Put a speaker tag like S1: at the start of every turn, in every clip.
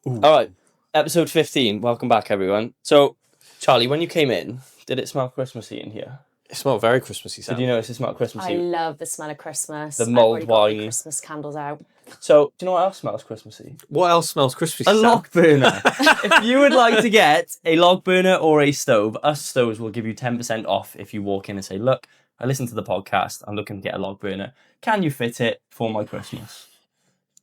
S1: All right, episode 15. Welcome back, everyone. So, Charlie, when you came in, did it smell Christmassy in here?
S2: It smelled very Christmassy, Sam.
S1: Did you notice it smelled Christmassy?
S3: I love the smell of Christmas.
S1: The mulled
S3: I've already got
S1: wine.
S3: the Christmas candles out.
S1: So, do you know what else smells Christmassy?
S2: What else smells Christmassy,
S1: A
S2: Sam?
S1: log burner. If you would like to get a log burner or a stove, us stoves will give you 10% off if you walk in and say, look, I listened to the podcast. I'm looking to get a log burner. Can you fit it for my Christmas?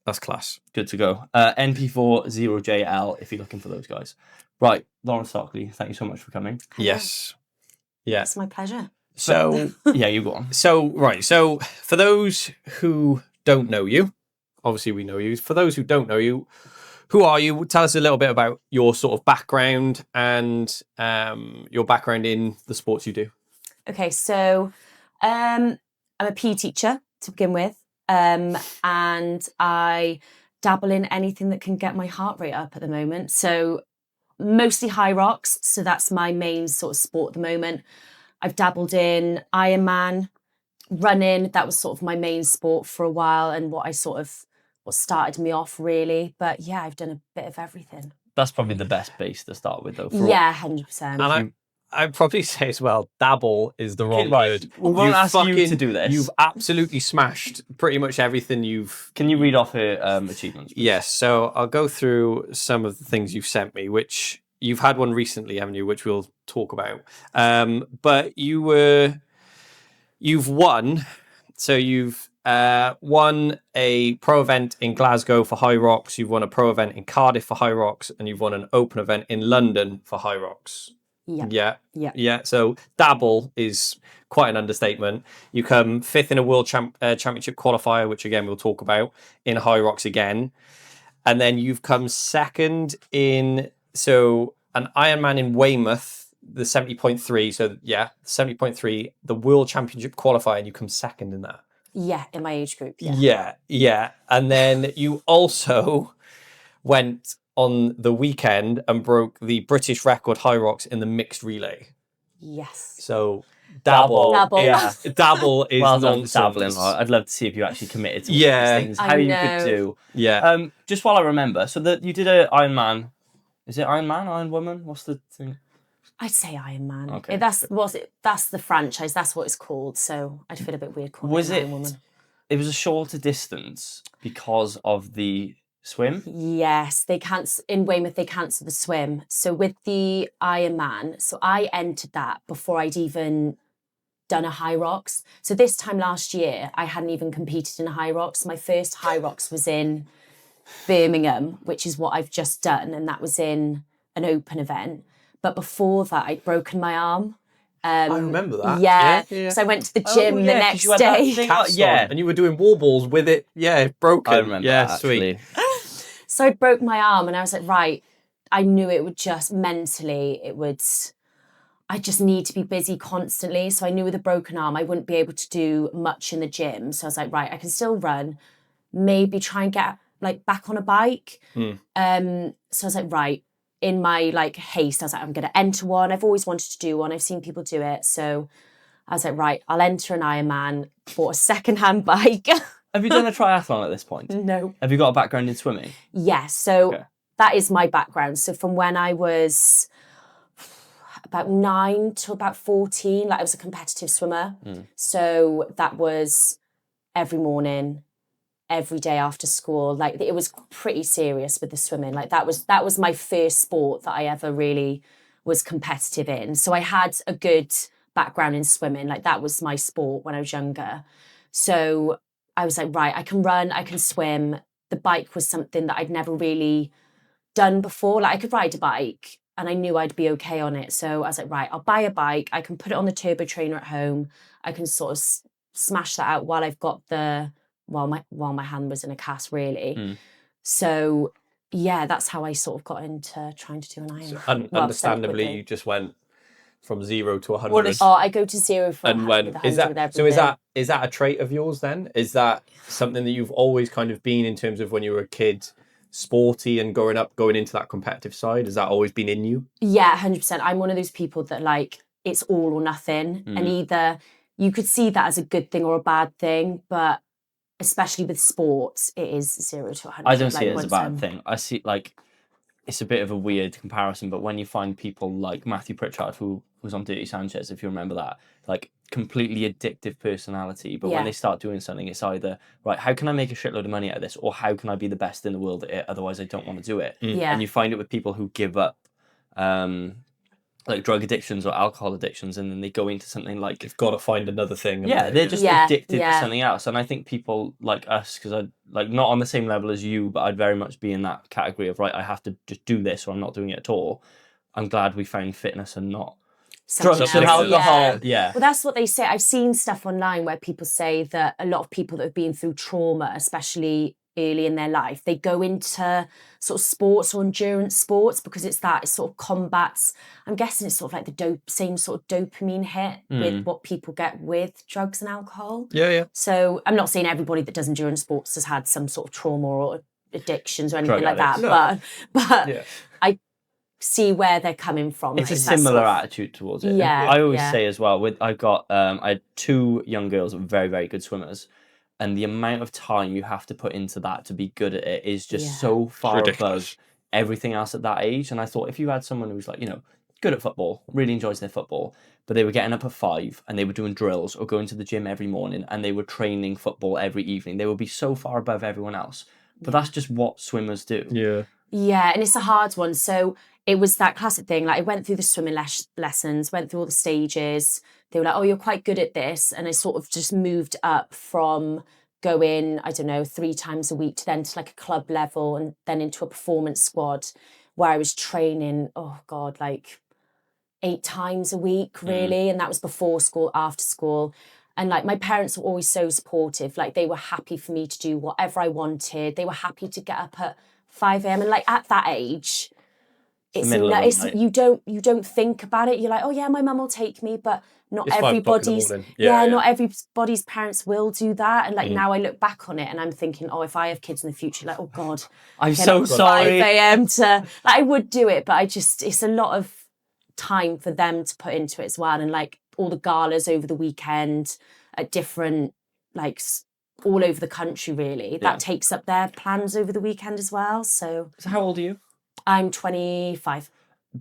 S2: That's class.
S1: Good to go. NP40JL if you're looking for those guys. Right, Lauren Stockley, thank you so much for coming.
S3: Hello.
S2: Yes. Yeah.
S3: It's my pleasure.
S2: So,
S1: Yeah, you go on.
S2: So for those who don't know you, obviously we know you. For those who don't know you, who are you? Tell us a little bit about your sort of background and your background in the sports you do.
S3: Okay, so I'm a PE teacher to begin with, and I dabble in anything that can get my heart rate up at the moment. So mostly Hyrox, so that's my main sort of sport at the moment. I've dabbled in Ironman, running. That was sort of my main sport for a while, and what started me off really. But yeah, I've done a bit of everything.
S1: That's probably the best base to start with, though.
S3: Yeah, 100%.
S2: And I'd probably say as well, dabble is the wrong word.
S1: We won't ask you to do this.
S2: You've absolutely smashed pretty much everything you've...
S1: Can you read off her achievements? Please?
S2: Yes, so I'll go through some of the things you've sent me, which you've had one recently, haven't you, which we'll talk about. But you've won. So you've won a pro event in Glasgow for Hyrox, you've won a pro event in Cardiff for Hyrox, and you've won an open event in London for Hyrox. Yeah. So dabble is quite an understatement. You come fifth in a world championship qualifier, which again we'll talk about, in Hyrox again, and then you've come second in an Ironman in Weymouth, the 70.3. So yeah, 70.3, the world championship qualifier, and you come second in that.
S3: Yeah, in my age group. Yeah.
S2: Yeah. And then you also went on the weekend and broke the British record Hyrox in the mixed relay.
S3: Yes.
S2: So dabble.
S3: Yeah.
S2: Dabble is
S1: well done,
S2: nonsense.
S1: dabbling. I'd love to see if you actually committed to
S2: Yeah.
S1: these things. How you could do.
S2: Yeah.
S1: Just while I remember, so that you did a Ironman. Is it Ironman, Iron Woman? What's the thing?
S3: I'd say Iron Man.
S1: Okay.
S3: That's the franchise. That's what it's called. So I'd feel a bit weird calling it Iron Woman.
S1: It was a shorter distance because of the swim?
S3: Yes, in Weymouth they cancelled the swim. So with the Ironman, so I entered that before I'd even done a Hyrox. So this time last year, I hadn't even competed in a Hyrox. My first Hyrox was in Birmingham, which is what I've just done, and that was in an open event. But before that, I'd broken my arm.
S2: I remember that.
S3: Yeah. So I went to the gym the next day.
S2: And you were doing wall balls with it. Yeah, broken.
S1: I remember that,
S2: sweet.
S3: So I broke my arm, and I was like, right, I knew it would just mentally, I just need to be busy constantly. So I knew with a broken arm, I wouldn't be able to do much in the gym. So I was like, right, I can still run, maybe try and get back on a bike. So I was like, right, in my haste, I was like, I'm going to enter one. I've always wanted to do one. I've seen people do it. So I was like, right, I'll enter an Ironman, bought a second-hand bike.
S1: Have you done a triathlon at this point?
S3: No.
S1: Have you got a background in swimming?
S3: Yes. So that is my background. So from when I was about 9 to about 14, I was a competitive swimmer. So that was every morning, every day after school. It was pretty serious with the swimming. That was my first sport that I ever really was competitive in. So I had a good background in swimming. That was my sport when I was younger. So I was like, right, I can run, I can swim. The bike was something that I'd never really done before. I could ride a bike and I knew I'd be okay on it. So I was like, right, I'll buy a bike. I can put it on the turbo trainer at home. I can sort of smash that out while I've got while my hand was in a cast, really. So yeah, that's how I sort of got into trying to do an Ironman.
S2: Understandably, you just went from 0 to 100.
S3: I go to 0 for
S2: and when
S3: with 100
S2: is that a trait of yours then? Is that something that you've always kind of been in terms of when you were a kid, sporty and going into that competitive side? Has that always been in you?
S3: Yeah, 100%. I'm one of those people that it's all or nothing, and either you could see that as a good thing or a bad thing, but especially with sports, it is 0 to 100.
S1: I don't see it as a bad thing. I see it's a bit of a weird comparison, but when you find people like Matthew Pritchard, who was on Dirty Sanchez, if you remember that, like completely addictive personality, but when they start doing something, it's either, right, how can I make a shitload of money out of this, or how can I be the best in the world at it, otherwise I don't want to do it. And you find it with people who give up like drug addictions or alcohol addictions, and then they go into something like,
S2: You've got to find another thing.
S1: they're just addicted to something else. And I think people like us, because I like not on the same level as you, but I'd very much be in that category of, right, I have to just do this or I'm not doing it at all. I'm glad we found fitness and not drugs and alcohol. Yeah.
S3: Well, that's what they say. I've seen stuff online where people say that a lot of people that have been through trauma, especially early in their life, they go into sort of sports or endurance sports because it sort of combats, I'm guessing it's sort of like the same sort of dopamine hit with what people get with drugs and alcohol.
S2: Yeah.
S3: So I'm not saying everybody that does endurance sports has had some sort of trauma or addictions or anything like that, but I see where they're coming from.
S1: It's a similar attitude towards it.
S3: Yeah.
S1: I always say as well, I had 2 young girls that were very, very good swimmers. And the amount of time you have to put into that to be good at it is just so far above everything else at that age. And I thought, if you had someone who's like, good at football, really enjoys their football, but they were getting up at 5 and they were doing drills or going to the gym every morning and they were training football every evening, they would be so far above everyone else. But that's just what swimmers do.
S3: Yeah, and it's a hard one. So it was that classic thing. Like I went through the swimming lessons, went through all the stages. They were like, oh, you're quite good at this. And I sort of just moved up from going, 3 times a week to then to like a club level and then into a performance squad where I was training, like 8 times a week, really. And that was before school, after school. And like my parents were always so supportive. Like they were happy for me to do whatever I wanted. They were happy to get up at 5 a.m. And like at that age, you don't think about it. You're like, oh yeah, my mum will take me, but not everybody's not everybody's parents will do that. And like now I look back on it and I'm thinking, oh, if I have kids in the future, like, oh God,
S1: I'm so sorry.
S3: 5 a.m. to like I would do it, but it's a lot of time for them to put into it as well. And like all the galas over the weekend at different like all over the country, really. That takes up their plans over the weekend as well. So
S1: how old are you?
S3: I'm 25.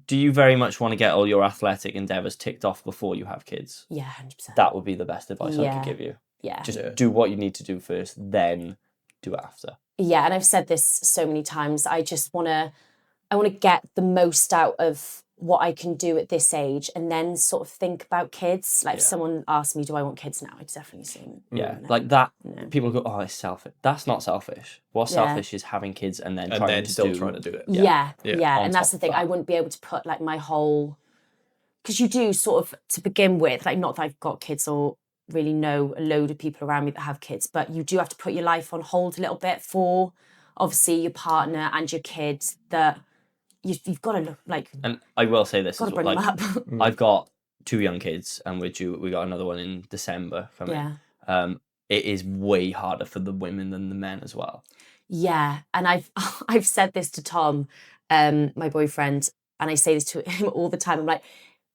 S1: Do you very much want to get all your athletic endeavours ticked off before you have kids?
S3: Yeah, 100%.
S1: That would be the best advice I could give you.
S3: Yeah.
S1: Just do what you need to do first, then do it after.
S3: Yeah, and I've said this so many times. I want to get the most out of what I can do at this age and then sort of think about kids. Like if someone asked me, do I want kids now? I'd definitely say no.
S1: Like that. No. People go, oh, it's selfish. That's not selfish. What's selfish is having kids and then trying to do it.
S3: Yeah. And that's the thing. I wouldn't be able to put like my whole, because you do sort of to begin with, like not that I've got kids or really know a load of people around me that have kids, but you do have to put your life on hold a little bit for obviously your partner and your kids that you've got to look like. And
S1: I will say this,
S3: got to bring them up.
S1: I've got 2 young kids, and we got another one in December coming. It is way harder for the women than the men as well.
S3: Yeah, and I've said this to Tom, my boyfriend, and I say this to him all the time. I'm like,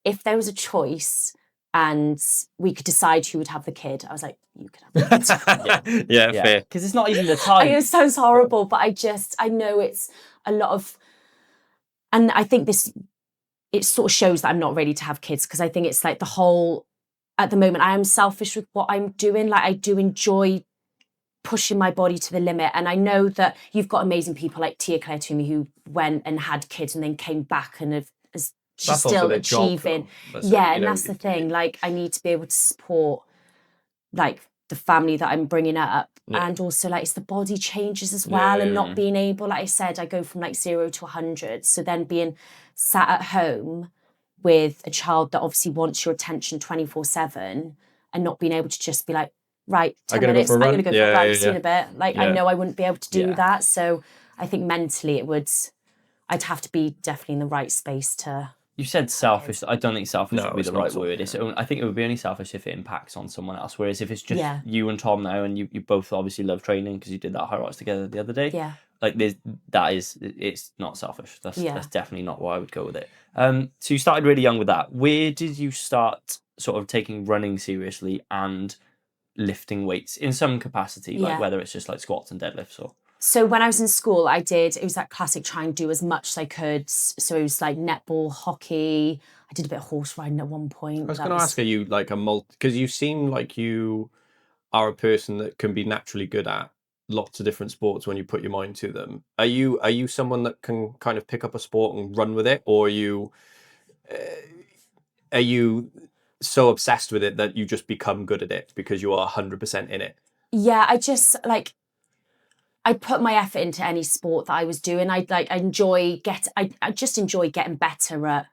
S3: if there was a choice and we could decide who would have the kid, I was like, you could have the kid.
S2: yeah, fair.
S1: Because it's not even the time.
S3: It sounds horrible, but I know it's a lot of. And I think it sort of shows that I'm not ready to have kids, because I think it's like the whole, at the moment, I am selfish with what I'm doing. Like I do enjoy pushing my body to the limit. And I know that you've got amazing people like Tia Claire Toomey who went and had kids and then came back and she's still achieving. And that's the thing. Like I need to be able to support like the family that I'm bringing up. And also like it's the body changes as well and not being able, like I said, I go from like 0 to 100. So then being sat at home with a child that obviously wants your attention 24/7 and not being able to just be like, right, 10 minutes, I'm going to go for a run, see you in a bit. Like I know I wouldn't be able to do that. So I think mentally I'd have to be definitely in the right space to.
S1: You said selfish. I don't think selfish would be the right word. I think it would be only selfish if it impacts on someone else. Whereas if it's just you and Tom now, and you both obviously love training because you did that Hyrox together the other day. Yeah. Like it's not selfish. That's definitely not why I would go with it. So you started really young with that. Where did you start sort of taking running seriously and lifting weights in some capacity, like whether it's just like squats and deadlifts or?
S3: So when I was in school, it was that classic try and do as much as I could. So it was like netball, hockey. I did a bit of horse riding at one point.
S2: I was going to ask, are you like because you seem like you are a person that can be naturally good at lots of different sports when you put your mind to them. Are you someone that can kind of pick up a sport and run with it, or are you so obsessed with it that you just become good at it because you are 100% in it?
S3: Yeah, I just like, I put my effort into any sport that I was doing. I just enjoy getting better at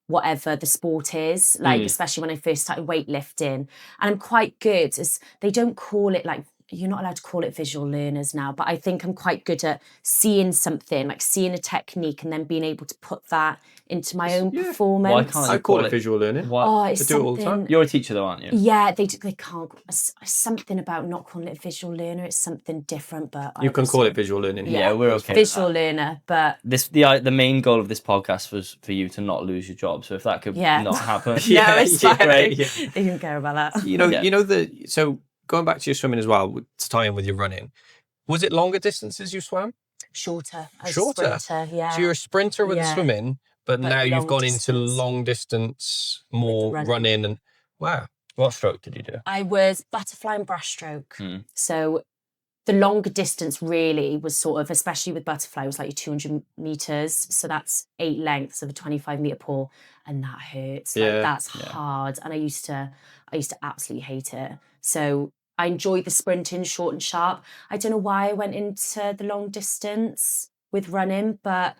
S3: whatever the sport is, like especially when I first started weightlifting. And I'm quite good, as they don't call it, like, you're not allowed to call it visual learners now, but I think I'm quite good at seeing something, like seeing a technique and then being able to put that into my own performance.
S1: Why can't
S2: I call it visual learning.
S3: Oh, it's
S2: I do it all the time.
S1: You're a teacher though, aren't you?
S3: Yeah, they can't. Something about not calling it visual learner. It's something different, but
S2: you can call it visual learning.
S1: Yeah, we're okay.
S3: Visual learner, but
S1: the main goal of this podcast was for you to not lose your job. So if that could not happen,
S3: no, it's fine.
S2: Great.
S3: They didn't care about that.
S2: You know so going back to your swimming as well, to tie in with your running, was it longer distances you swam?
S3: Shorter.
S2: Shorter.
S3: Sprinter, yeah.
S2: So you're a sprinter with the swimming, but now you've gone into long distance, more running, and wow.
S1: What stroke did you do?
S3: I was butterfly and breaststroke. So the longer distance really was sort of, especially with butterfly, was like your 200 meters. So that's 8 lengths of a 25-meter pool, and that hurts. Like, that's hard, and I used to absolutely hate it. So I enjoyed the sprinting, short and sharp. I don't know why I went into the long distance with running, but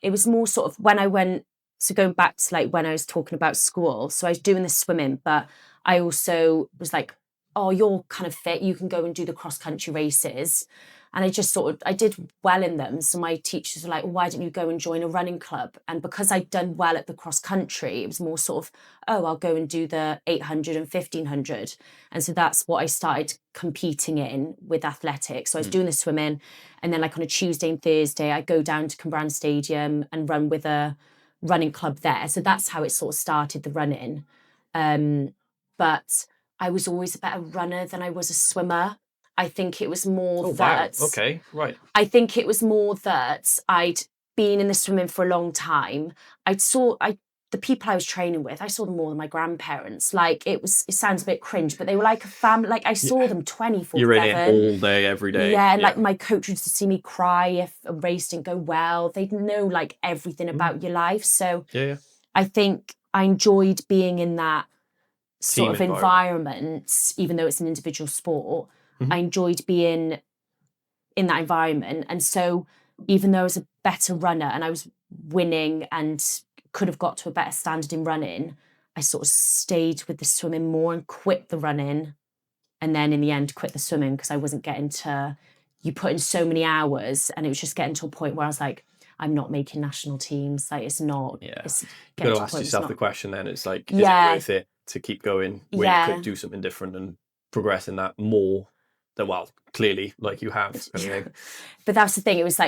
S3: it was more sort of when I went. So going back to like when I was talking about school, so I was doing the swimming, but I also was like, oh, you're kind of fit, you can go and do the cross-country races. And I just I did well in them. So my teachers were like, well, why don't you go and join a running club? And because I'd done well at the cross-country, it was more sort of, oh, I'll go and do the 800 and 1500. And so that's what I started competing in with athletics. So I was doing the swimming, and then like on a Tuesday and Thursday, I go down to Cwmbran Stadium and run with a running club there. So that's how it sort of started, the running. But I was always a better runner than I was a swimmer. I think it was more that...
S2: Wow. Okay, right.
S3: I think it was more that I'd been in the swimming for a long time. The people I was training with, I saw them more than my grandparents. Like, it sounds a bit cringe, but they were like a family. Like, I saw them 24/7.
S2: You're in it all day, every day.
S3: Yeah, and like my coach used to see me cry if a race didn't go well. They'd know like everything about your life. So I think I enjoyed being in that sort of environment, even though it's an individual sport. I enjoyed being in that environment. And so even though I was a better runner and I was winning and could have got to a better standard in running, I sort of stayed with the swimming more and quit the running. And then in the end, quit the swimming because I wasn't getting to, you put in so many hours, and it was just getting to a point where I was like, I'm not making national teams. Like, it's not.
S2: Yeah.
S3: It's
S2: You've got to ask yourself the question then. It's like, is it worth it to keep going when you could do something different and progress in that more? Well, clearly, like you have.
S3: But that's the thing. It was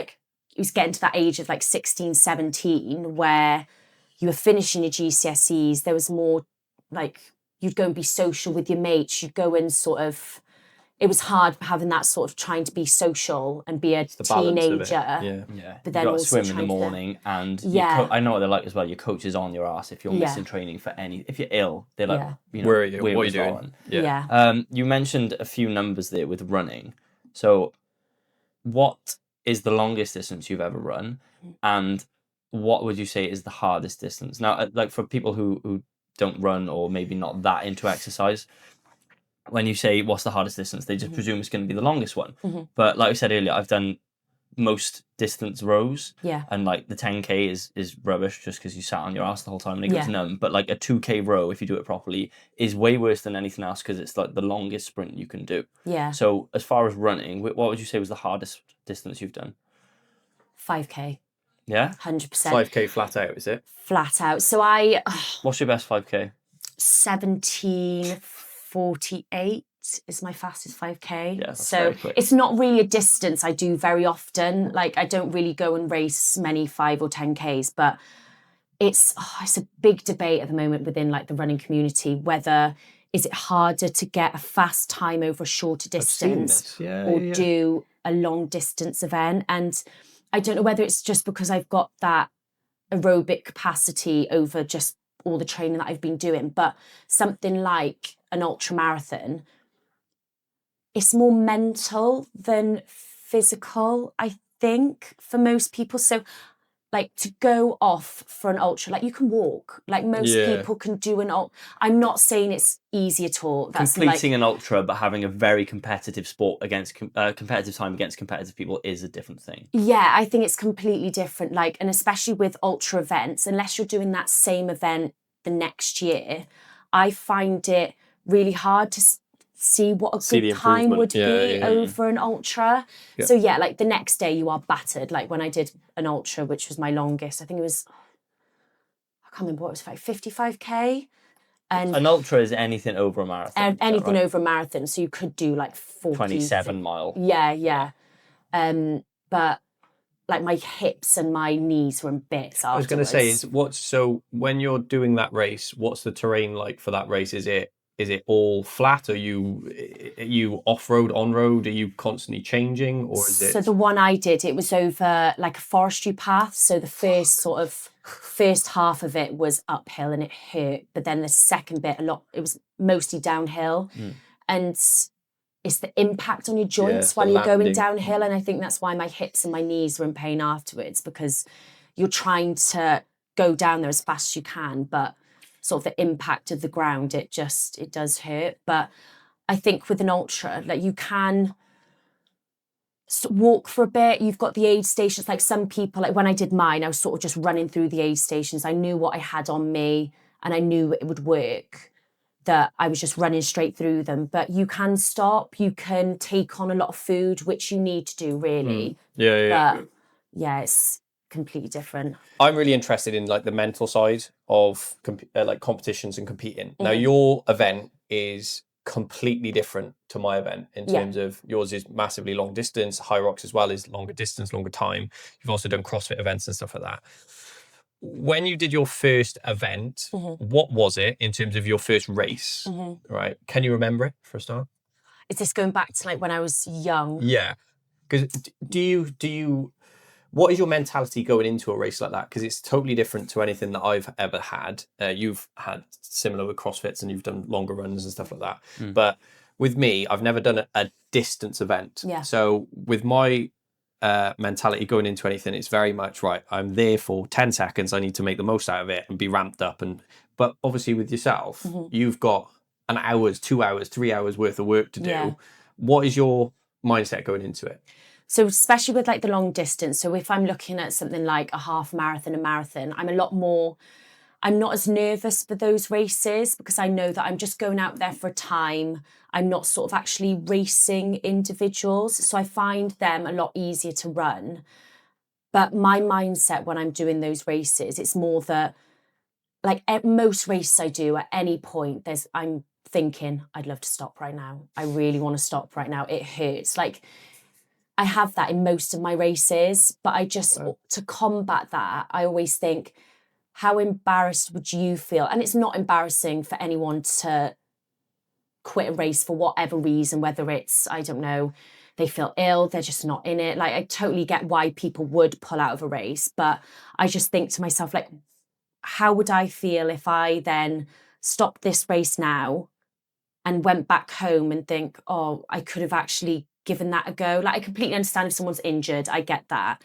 S3: getting to that age of like 16, 17 where you were finishing your GCSEs. There was more like, you'd go and be social with your mates. You'd go and sort of, it was hard having that sort of trying to be social and be a teenager.
S1: Yeah.
S3: But then
S1: you got to
S3: also
S1: swim in the morning, and I know what they're like as well. Your coach is on your ass if you're missing training for if you're ill. They're like,
S2: where are you? What are you doing?
S3: Yeah.
S1: You mentioned a few numbers there with running. So, what is the longest distance you've ever run, and what would you say is the hardest distance? Now, like for people who don't run or maybe not that into exercise, when you say what's the hardest distance, they just presume it's going to be the longest one. But like I said earlier, I've done most distance rows.
S3: Yeah.
S1: And like the 10K is rubbish just because you sat on your ass the whole time and it gets numb. But like a 2K row, if you do it properly, is way worse than anything else because it's like the longest sprint you can do.
S3: Yeah.
S1: So as far as running, what would you say was the hardest distance you've done?
S3: 5K.
S1: Yeah?
S3: 100%.
S2: 5K flat out, is it?
S3: Flat out. So
S1: what's your best 5K?
S3: 17:48 is my fastest 5K.
S1: Yeah, that's
S3: so
S1: very quick.
S3: It's not really a distance I do very often. Like, I don't really go and race many 5 or 10Ks, but it's a big debate at the moment within like the running community whether is it harder to get a fast time over a shorter distance or do a long distance event? And I don't know whether it's just because I've got that aerobic capacity over just all the training that I've been doing, but something like an ultra marathon, it's more mental than physical, I think, for most people. So like to go off for an ultra, like you can walk, like most people can do an ultra. I'm not saying it's easy at all. That's
S1: completing an ultra, but having a very competitive sport against competitive time against competitive people is a different thing.
S3: Yeah, I think it's completely different. Like, and especially with ultra events, unless you're doing that same event the next year, I find it really hard to see what a good time would be over an ultra. Yeah. So yeah, like the next day you are battered. Like when I did an ultra, which was my longest, I think it was, I can't remember what it was, like 55k. And
S1: an ultra is anything over a marathon.
S3: Anything over a marathon. So you could do like
S1: 27 mile.
S3: Yeah. But like my hips and my knees were in bits afterwards.
S2: I was going to say, so when you're doing that race, what's the terrain like for that race? Is it all flat? Are you off-road, on-road? Are you constantly changing? Or is it...
S3: So the one I did, it was over like a forestry path. So the first half of it was uphill and it hurt. But then the second bit, it was mostly downhill. And it's the impact on your joints while you're going downhill. And I think that's why my hips and my knees were in pain afterwards, because you're trying to go down there as fast as you can, but sort of the impact of the ground, it does hurt. But I think with an ultra, like you can walk for a bit. You've got the aid stations. Like some people, like when I did mine, I was sort of just running through the aid stations. I knew what I had on me and I knew it would work, that I was just running straight through them. But you can stop, you can take on a lot of food, which you need to do really. But yeah, it's completely different.
S2: I'm really interested in like the mental side of like competitions and competing. Now your event is completely different to my event in terms of yours is massively long distance. Hyrox as well is longer distance, longer time. You've also done CrossFit events and stuff like that. When you did your first event, what was it in terms of your first race? Right? Can you remember it for a start?
S3: Is this going back to like when I was young?
S2: Yeah. Because do you what is your mentality going into a race like that? Because it's totally different to anything that I've ever had. You've had similar with CrossFits and you've done longer runs and stuff like that. But with me, I've never done a distance event.
S3: Yeah.
S2: So with my mentality going into anything, it's very much, right, I'm there for 10 seconds. I need to make the most out of it and be ramped up. But obviously with yourself, you've got an hour's, 2 hours, 3 hours worth of work to do. Yeah. What is your mindset going into it?
S3: So especially with like the long distance, so if I'm looking at something like a half marathon, a marathon, I'm not as nervous for those races because I know that I'm just going out there for a time. I'm not sort of actually racing individuals. So I find them a lot easier to run. But my mindset when I'm doing those races, it's more that like at most races I do at any point, I'm thinking, I'd love to stop right now. I really want to stop right now. It hurts. Like, I have that in most of my races, but to combat that, I always think, how embarrassed would you feel? And it's not embarrassing for anyone to quit a race for whatever reason, whether it's, I don't know, they feel ill, they're just not in it. Like, I totally get why people would pull out of a race, but I just think to myself, like, how would I feel if I then stopped this race now and went back home and think, oh, I could have actually given that a go. Like, I completely understand if someone's injured, I get that.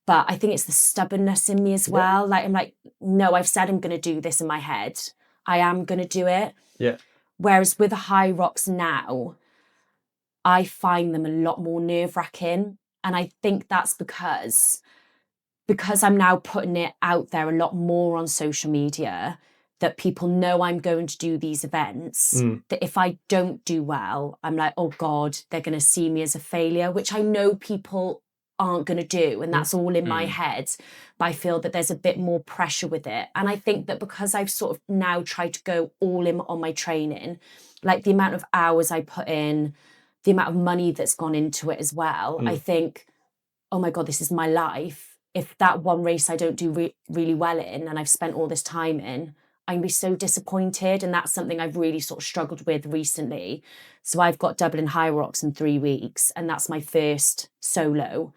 S3: But I think it's the stubbornness in me as well. Like, I'm like, no, I've said I'm going to do this in my head. I am going to do it.
S2: Yeah.
S3: Whereas with a Hyrox now, I find them a lot more nerve-wracking. And I think that's because I'm now putting it out there a lot more on social media, that people know I'm going to do these events, that if I don't do well, I'm like, oh God, they're going to see me as a failure, which I know people aren't going to do. And that's all in my head. But I feel that there's a bit more pressure with it. And I think that because I've sort of now tried to go all in on my training, like the amount of hours I put in, the amount of money that's gone into it as well, I think, oh my God, this is my life. If that one race I don't do really well in and I've spent all this time in, I'm going to be so disappointed. And that's something I've really sort of struggled with recently. So I've got Dublin Hyrox in 3 weeks, and that's my first solo.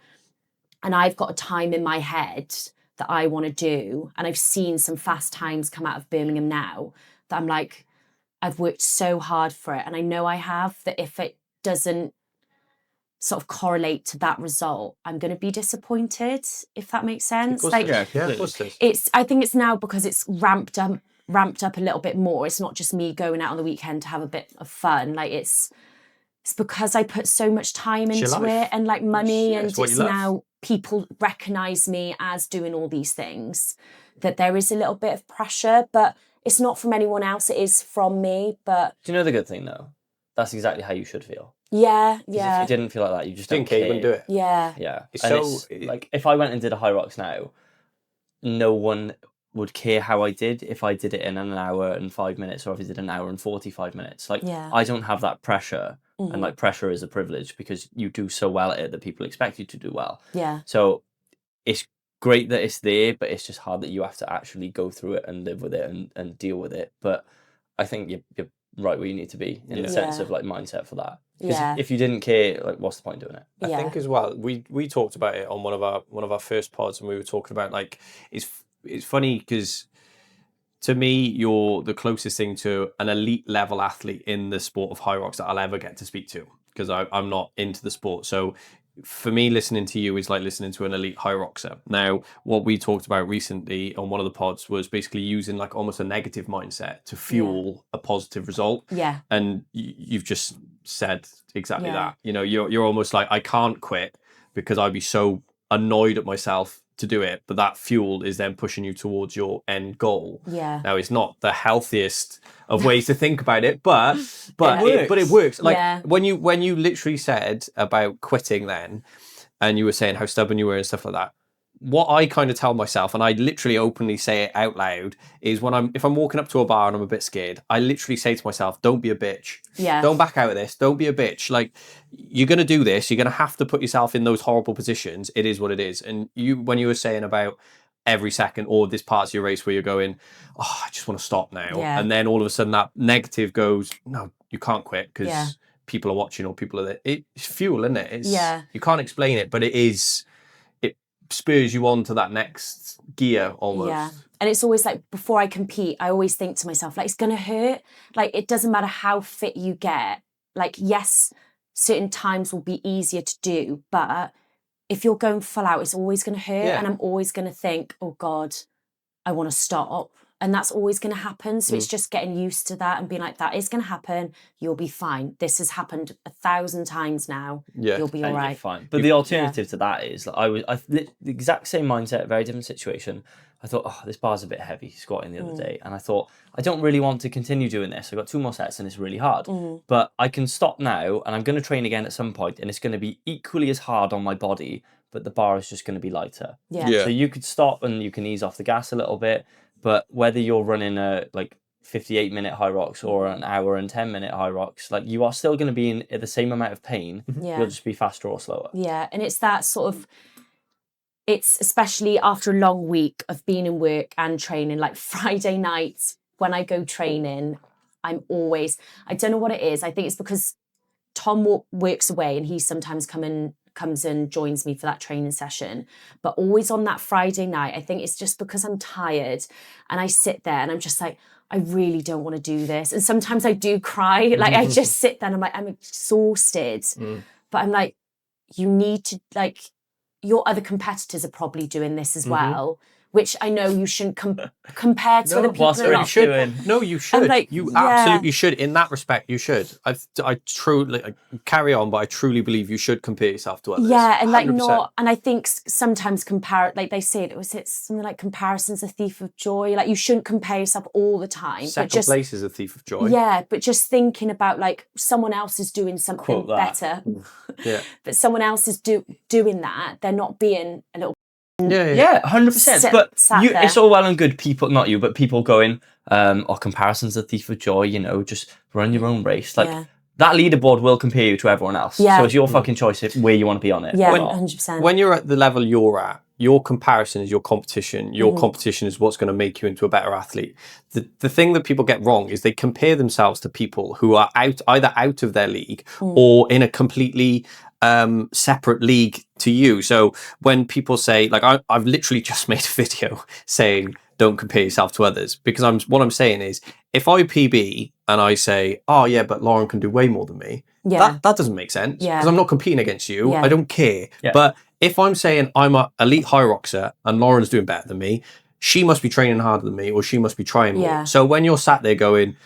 S3: And I've got a time in my head that I want to do. And I've seen some fast times come out of Birmingham now that I'm like, I've worked so hard for it. And I know I have, that if it doesn't sort of correlate to that result, I'm going to be disappointed, if that makes sense. Like,
S2: of course it is.
S3: I think it's now because it's ramped up a little bit more. It's not just me going out on the weekend to have a bit of fun. Like it's because I put so much time into it and like money, and it's now people recognize me as doing all these things, that there is a little bit of pressure, but it's not from anyone else, it is from me. But
S1: do you know the good thing though? That's exactly how you should feel.
S3: Yeah.
S1: If you didn't feel like that, you just don't care.
S2: You wouldn't do it.
S3: Yeah.
S1: It's like if I went and did a Hyrox now, no one would care how I did if I did it in an hour and 5 minutes, or if I did an hour and 45 minutes. Like I don't have that pressure, and like pressure is a privilege because you do so well at it that people expect you to do well.
S3: Yeah.
S1: So it's great that it's there, but it's just hard that you have to actually go through it and live with it and deal with it. But I think you're right where you need to be in the sense of like mindset for that. Because if you didn't care, like what's the point doing it?
S2: I think as well, we talked about it on one of our first pods, and we were talking about like it's funny because to me you're the closest thing to an elite level athlete in the sport of Hyrox that I'll ever get to speak to, because I'm not into the sport. So for me, listening to you is like listening to an elite Hyroxer. Now, what we talked about recently on one of the pods was basically using like almost a negative mindset to fuel a positive result.
S3: Yeah.
S2: And you've just said exactly that. You know, you're almost like, I can't quit because I'd be so annoyed at myself to do it, but that fuel is then pushing you towards your end goal.
S3: Yeah.
S2: Now, it's not the healthiest of ways to think about it, but it works. Like when you literally said about quitting then, and you were saying how stubborn you were and stuff like that, what I kind of tell myself, and I literally openly say it out loud, is if I'm walking up to a bar and I'm a bit scared, I literally say to myself, don't be a bitch.
S3: Yeah.
S2: Don't back out of this. Don't be a bitch. Like, you're going to do this. You're going to have to put yourself in those horrible positions. It is what it is. And when you were saying about every second, or this part's your race where you're going, oh, I just want to stop now.
S3: Yeah.
S2: And then all of a sudden that negative goes, no, you can't quit because people are watching, or people are there. It's fuel, isn't it? You can't explain it, but it is. Spurs you on to that next gear almost.
S3: Yeah. And it's always like, before I compete, I always think to myself, like, it's going to hurt. Like, it doesn't matter how fit you get. Like, yes, certain times will be easier to do, but if you're going full out, it's always going to hurt. And I'm always going to think, oh God, I want to stop. And that's always going to happen. So it's just getting used to that and being like, that is going to happen. You'll be fine. This has happened 1,000 times now. Yeah. You'll be all right.
S1: Fine. But the alternative to that is, like, the exact same mindset, very different situation. I thought, oh, this bar's a bit heavy, squatting the other day. And I thought, I don't really want to continue doing this. I got 2 more sets and it's really hard. But I can stop now and I'm going to train again at some point, and it's going to be equally as hard on my body, but the bar is just going to be lighter. So you could stop and you can ease off the gas a little bit. But whether you're running a 58-minute Hyrox or an hour and 10-minute Hyrox, like, you are still going to be in the same amount of pain. You'll just be faster or slower.
S3: Yeah, and it's that sort of, it's especially after a long week of being in work and training, like Friday nights when I go training, I don't know what it is. I think it's because Tom works away and he sometimes comes and joins me for that training session, but always on that Friday night, I think it's just because I'm tired and I sit there and I'm just like, I really don't want to do this. And sometimes I do cry. Like, I just sit there and I'm like, I'm exhausted. But I'm like, you need to, like, your other competitors are probably doing this as well, which I know you shouldn't compare to other people.
S1: You should.
S2: No, you should.
S3: Like,
S2: you absolutely should. In that respect, you should. I truly carry on, but I truly believe you should compare yourself to others.
S3: Yeah, and
S2: 100%.
S3: like not. And I think sometimes like they say it something like comparison's a thief of joy. Like, you shouldn't compare yourself all the time.
S2: Second place is a thief of joy.
S3: Yeah, but just thinking about, like, someone else is doing something better. But someone else is doing that. They're not being a little.
S1: Yeah, 100%. But it's all well and good, people, not you, but people going, comparison's a thief of joy, you know, just run your own race. Like, that leaderboard will compare you to everyone else. So it's your fucking choice where you want to be on it.
S3: Yeah, 100%.
S2: When you're at the level you're at, your comparison is your competition. Your competition is what's going to make you into a better athlete. The thing that people get wrong is they compare themselves to people who are either out of their league or in a completely separate league to you. So when people say, like, I've literally just made a video saying don't compare yourself to others, because what I'm saying is, if I PB and I say, oh yeah, but Lauren can do way more than me, that doesn't make sense, because I'm not competing against you. I don't care. But if I'm saying I'm an elite Hyroxer and Lauren's doing better than me, she must be training harder than me, or she must be trying more. So when you're sat there going,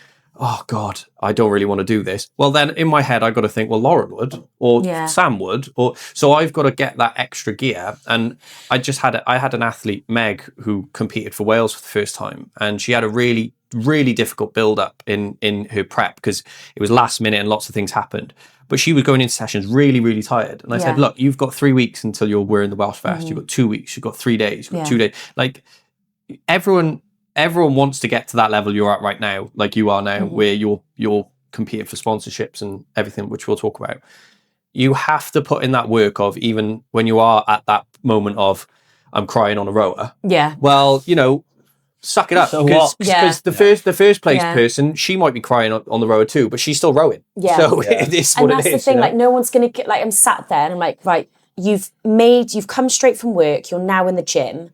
S2: oh God, I don't really want to do this, well then in my head I got to think, well, Lauren would, or Sam would, or so I've got to get that extra gear. And I had an athlete, Meg, who competed for Wales for the first time, and she had a really difficult build up in her prep because it was last minute and lots of things happened. But she was going into sessions really tired, and I said, look, you've got 3 weeks until you're wearing the Welsh vest. You've got 2 weeks, you've got 3 days, you've got 2 days. Like everyone wants to get to that level you're at right now, like you are now, where you're competing for sponsorships and everything, which we'll talk about. You have to put in that work of, even when you are at that moment of, I'm crying on a rower. Yeah. Well, suck it up, because the first place person, she might be crying on the rower too, but she's still rowing. So it is what it is. And that's the thing. Like, no one's gonna get, like, I'm sat there and I'm like, right, you've come straight from work, you're now in the gym.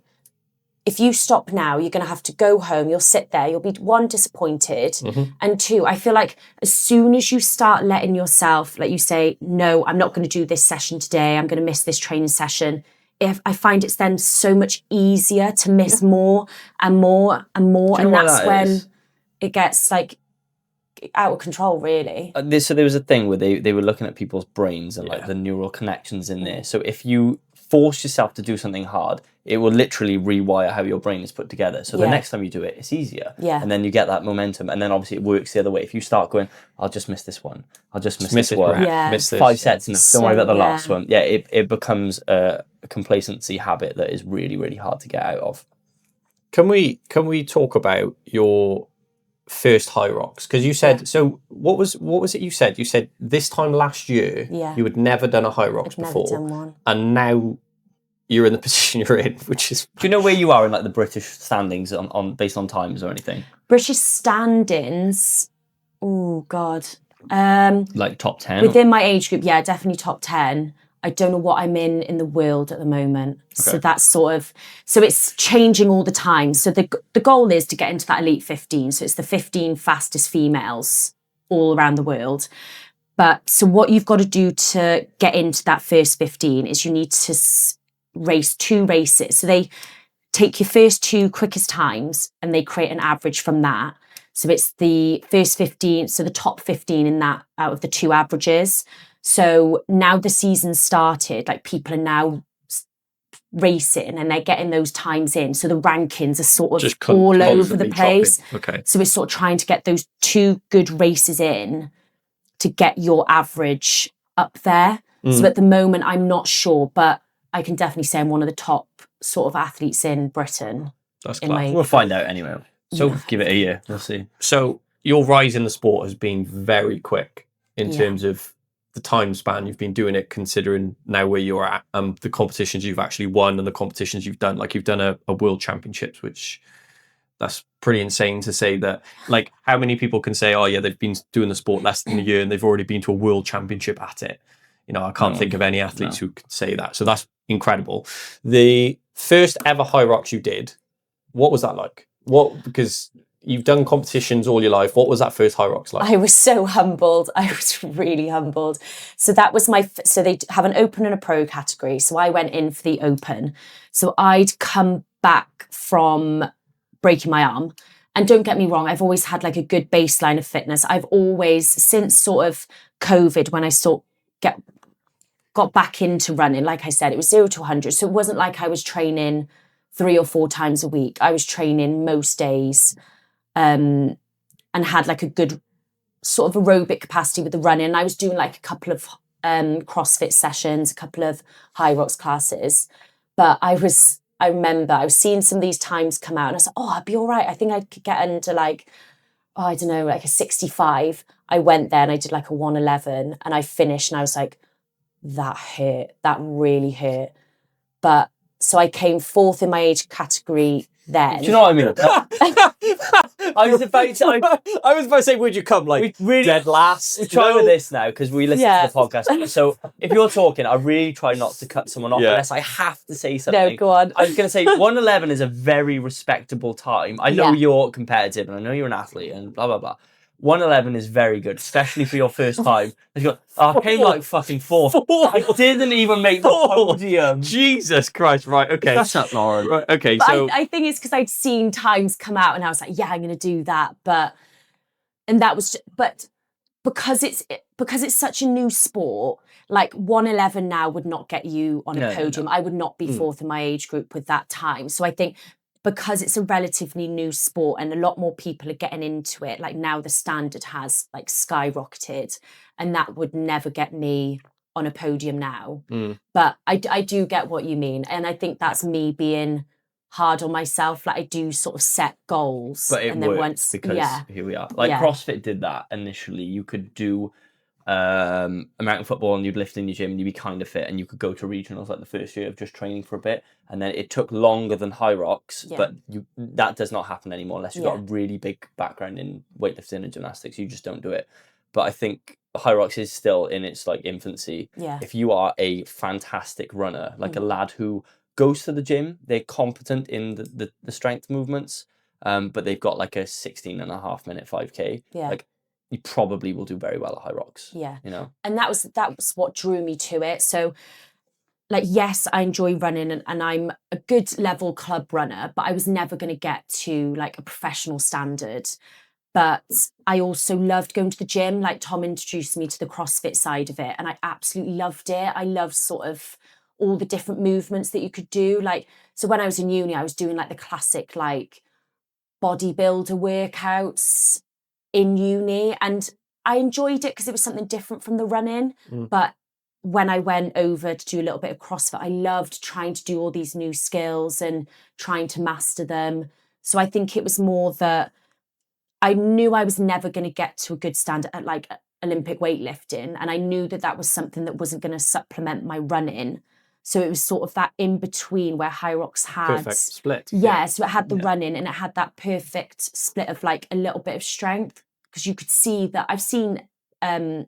S2: If you stop now, you're going to have to go home. You'll sit there. You'll be, 1, disappointed. And 2, I feel like as soon as you start letting yourself, like you say, no, I'm not going to do this session today. I'm going to miss this training session. I find it's then so much easier to miss more and more and more. And that's when it gets like out of control, really.
S1: So there was a thing where they were looking at people's brains and like the neural connections in there. So if you force yourself to do something hard, it will literally rewire how your brain is put together. So the next time you do it, it's easier. And then you get that momentum. And then obviously it works the other way. If you start going, I'll just miss this one. I'll just miss this one. Miss this. 5 sets enough. Don't worry about the last one. It becomes a complacency habit that is really hard to get out of.
S2: Can we talk about your first Hyrox? Because you said, so what was it you said? You said this time last year you had never done a Hyrox before.
S3: Never done one.
S2: And now you're in the position you're in, which is...
S1: Do you know where you are in like the British standings on based on times or anything?
S3: British standings? Oh God.
S1: Like top 10?
S3: Within my age group, yeah, definitely top 10. I don't know what I'm in the world at the moment. Okay. So that's so it's changing all the time. So the goal is to get into that elite 15. So it's the 15 fastest females all around the world. But so what you've got to do to get into that first 15 is you need to race 2 races. So they take your first 2 quickest times and they create an average from that. So it's the first 15, so the top 15 in that out of the 2 averages. So now the season's started, like people are now racing and they're getting those times in. So the rankings are sort of all over the place.
S2: Okay.
S3: So we're sort of trying to get those 2 good races in to get your average up there. So at the moment, I'm not sure, but I can definitely say I'm one of the top sort of athletes in Britain.
S2: That's class.
S1: We'll find out anyway. So give it a year. We'll see.
S2: So your rise in the sport has been very quick in terms of the time span you've been doing it, considering now where you're at, the competitions you've actually won and the competitions you've done. Like you've done a world championships, which that's pretty insane to say that. Like how many people can say, oh yeah, they've been doing the sport less than a year and they've already been to a world championship at it. I can't think of any athletes who could say that. So that's incredible. The first ever Hyrox you did, what was that like? Because you've done competitions all your life. What was that first Hyrox like?
S3: I was so humbled. I was really humbled. So that was so they have an open and a pro category. So I went in for the open. So I'd come back from breaking my arm. And don't get me wrong, I've always had like a good baseline of fitness. I've always, since sort of COVID, when I got back into running, like I said, it was 0 to 100. So it wasn't like I was training 3 or 4 times a week. I was training most days and had like a good sort of aerobic capacity with the running. And I was doing like a couple of CrossFit sessions, a couple of Hyrox classes. But I remember I was seeing some of these times come out and I was like, oh, I'd be all right. I think I could get into like, I don't know, like a 65. I went there and I did like a 111 and I finished and I was like, that hurt. That really hurt. But So I came 4th in my age category then.
S1: Do you know what I mean? I was about
S2: to say, would you come dead last?
S1: We try with this now because we listen to the podcast. So if you're talking, I really try not to cut someone off unless I have to say something.
S3: No, go on.
S1: I was going to say 1:11 is a very respectable time. I know you're competitive and I know you're an athlete and blah, blah, blah. 1:11 is very good, especially for your first time. And you go, I came like fucking 4th. I didn't even make the podium.
S2: Jesus Christ! Right, okay.
S1: Shut up, Lauren.
S2: Right, okay.
S3: But
S2: So
S3: I think it's because I'd seen times come out, and I was like, yeah, I'm going to do that. But because it's such a new sport, like 1:11 now would not get you on a podium.
S1: No.
S3: I would not be 4th in my age group with that time. So I think, because it's a relatively new sport and a lot more people are getting into it, like now the standard has like skyrocketed, and that would never get me on a podium now. But I do get what you mean. And I think that's me being hard on myself. Like I do sort of set goals.
S1: But it
S3: and then
S1: works because here we are. Like CrossFit did that initially. You could do American football and you'd lift in your gym and you'd be kind of fit and you could go to regionals like the first year of just training for a bit, and then it took longer than Hyrox, but that does not happen anymore unless you've got a really big background in weightlifting and gymnastics. You just don't do it. But I think Hyrox is still in its like infancy. If you are a fantastic runner, like a lad who goes to the gym, they're competent in the strength movements, but they've got like a 16.5-minute 5K. Like you probably will do very well at Hyrox. You know?
S3: And that was what drew me to it. So like, yes, I enjoy running and I'm a good level club runner, but I was never going to get to like a professional standard. But I also loved going to the gym. Like Tom introduced me to the CrossFit side of it and I absolutely loved it. I loved sort of all the different movements that you could do. Like, so when I was in uni, I was doing like the classic like bodybuilder workouts in uni, and I enjoyed it because it was something different from the running. But when I went over to do a little bit of CrossFit, I loved trying to do all these new skills and trying to master them. So I think it was more that I knew I was never going to get to a good standard at like Olympic weightlifting, and I knew that was something that wasn't going to supplement my running. So it was sort of that in between where Hyrox had
S2: perfect split.
S3: So it had the running and it had that perfect split of like a little bit of strength, because you could see that I've seen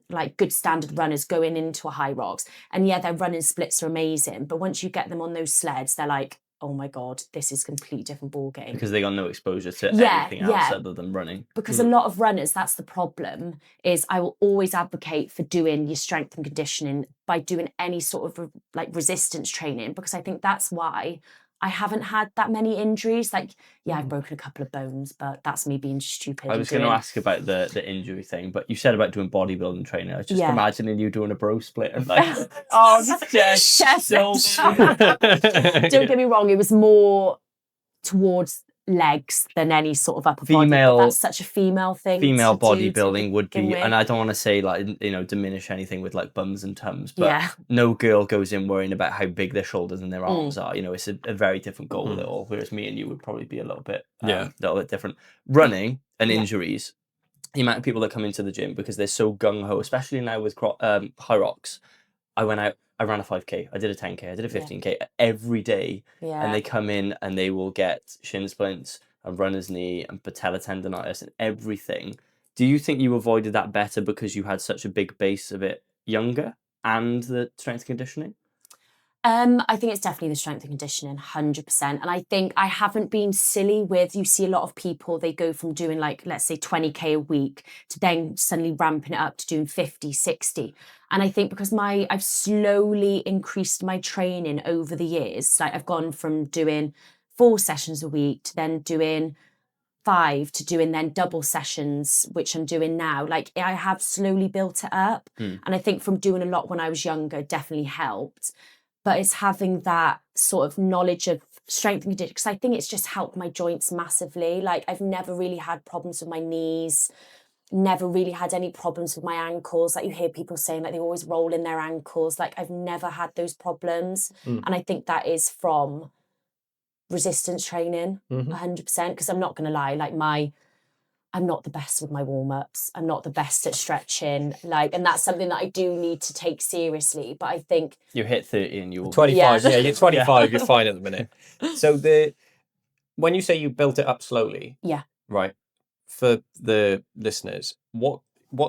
S3: like good standard runners going into a Hyrox, and their running splits are amazing, but once you get them on those sleds, they're like, oh my god, this is a completely different ball game,
S1: because they got no exposure to anything else other than running.
S3: Because a lot of runners, that's the problem, is I will always advocate for doing your strength and conditioning by doing any sort of like resistance training, because I think that's why I haven't had that many injuries. Like, I've broken a couple of bones, but that's me being stupid.
S1: I was going to ask about the injury thing, but you said about doing bodybuilding training. I was just imagining you doing a bro split and like, chest.
S3: Don't get me wrong, it was more towards legs than any sort of upper body. But that's such a female thing.
S1: Female bodybuilding would be, and I don't want to say like, diminish anything with like bums and tums, but no girl goes in worrying about how big their shoulders and their arms are. It's a very different goal with it all, whereas me and you would probably be a little bit different. Running and injuries, the amount of people that come into the gym because they're so gung-ho, especially now with Hyrox. I went out, I ran a 5K, I did a 10K, I did a 15K every day. And they come in and they will get shin splints and runner's knee and patella tendonitis and everything. Do you think you avoided that better because you had such a big base of it younger and the strength and conditioning?
S3: I think it's definitely the strength and conditioning, 100%. And I think I haven't been silly with, you see a lot of people, they go from doing like, let's say 20K a week to then suddenly ramping it up to doing 50, 60. And I think because I've slowly increased my training over the years, like I've gone from doing 4 sessions a week to then doing 5 to doing then double sessions, which I'm doing now. Like I have slowly built it up. And I think from doing a lot when I was younger definitely helped. But it's having that sort of knowledge of strength and conditioning, because I think it's just helped my joints massively. Like I've never really had problems with my knees, never really had any problems with my ankles. Like you hear people saying like they always roll in their ankles. Like I've never had those problems. And I think that is from resistance training, 100%. Because I'm not going to lie, like my I'm not the best with my warm-ups. I'm not the best at stretching. And that's something that I do need to take seriously. But I think
S1: You hit 30 and you're
S2: 25.
S3: Yeah.
S2: Yeah, you're 25. You're fine at the minute. So when you say you built it up slowly,
S3: yeah.
S2: right? For the listeners, what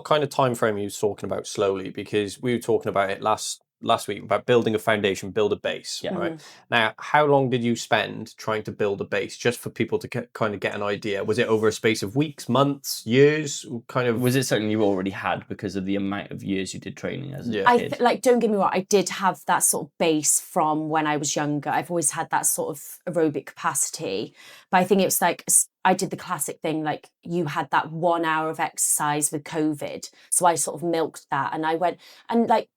S2: kind of time frame are you talking about slowly? Because we were talking about it last week about building a foundation, build a base.
S1: Yeah.
S2: Right. Now, how long did you spend trying to build a base, just for people to kind of get an idea? Was it over a space of weeks, months, years? Kind of.
S1: Was it something you already had because of the amount of years you did training as a kid?
S3: Don't get me wrong, I did have that sort of base from when I was younger. I've always had that sort of aerobic capacity. But I think it's like, I did the classic thing, like you had that 1 hour of exercise with COVID. So I sort of milked that, and I went, and like,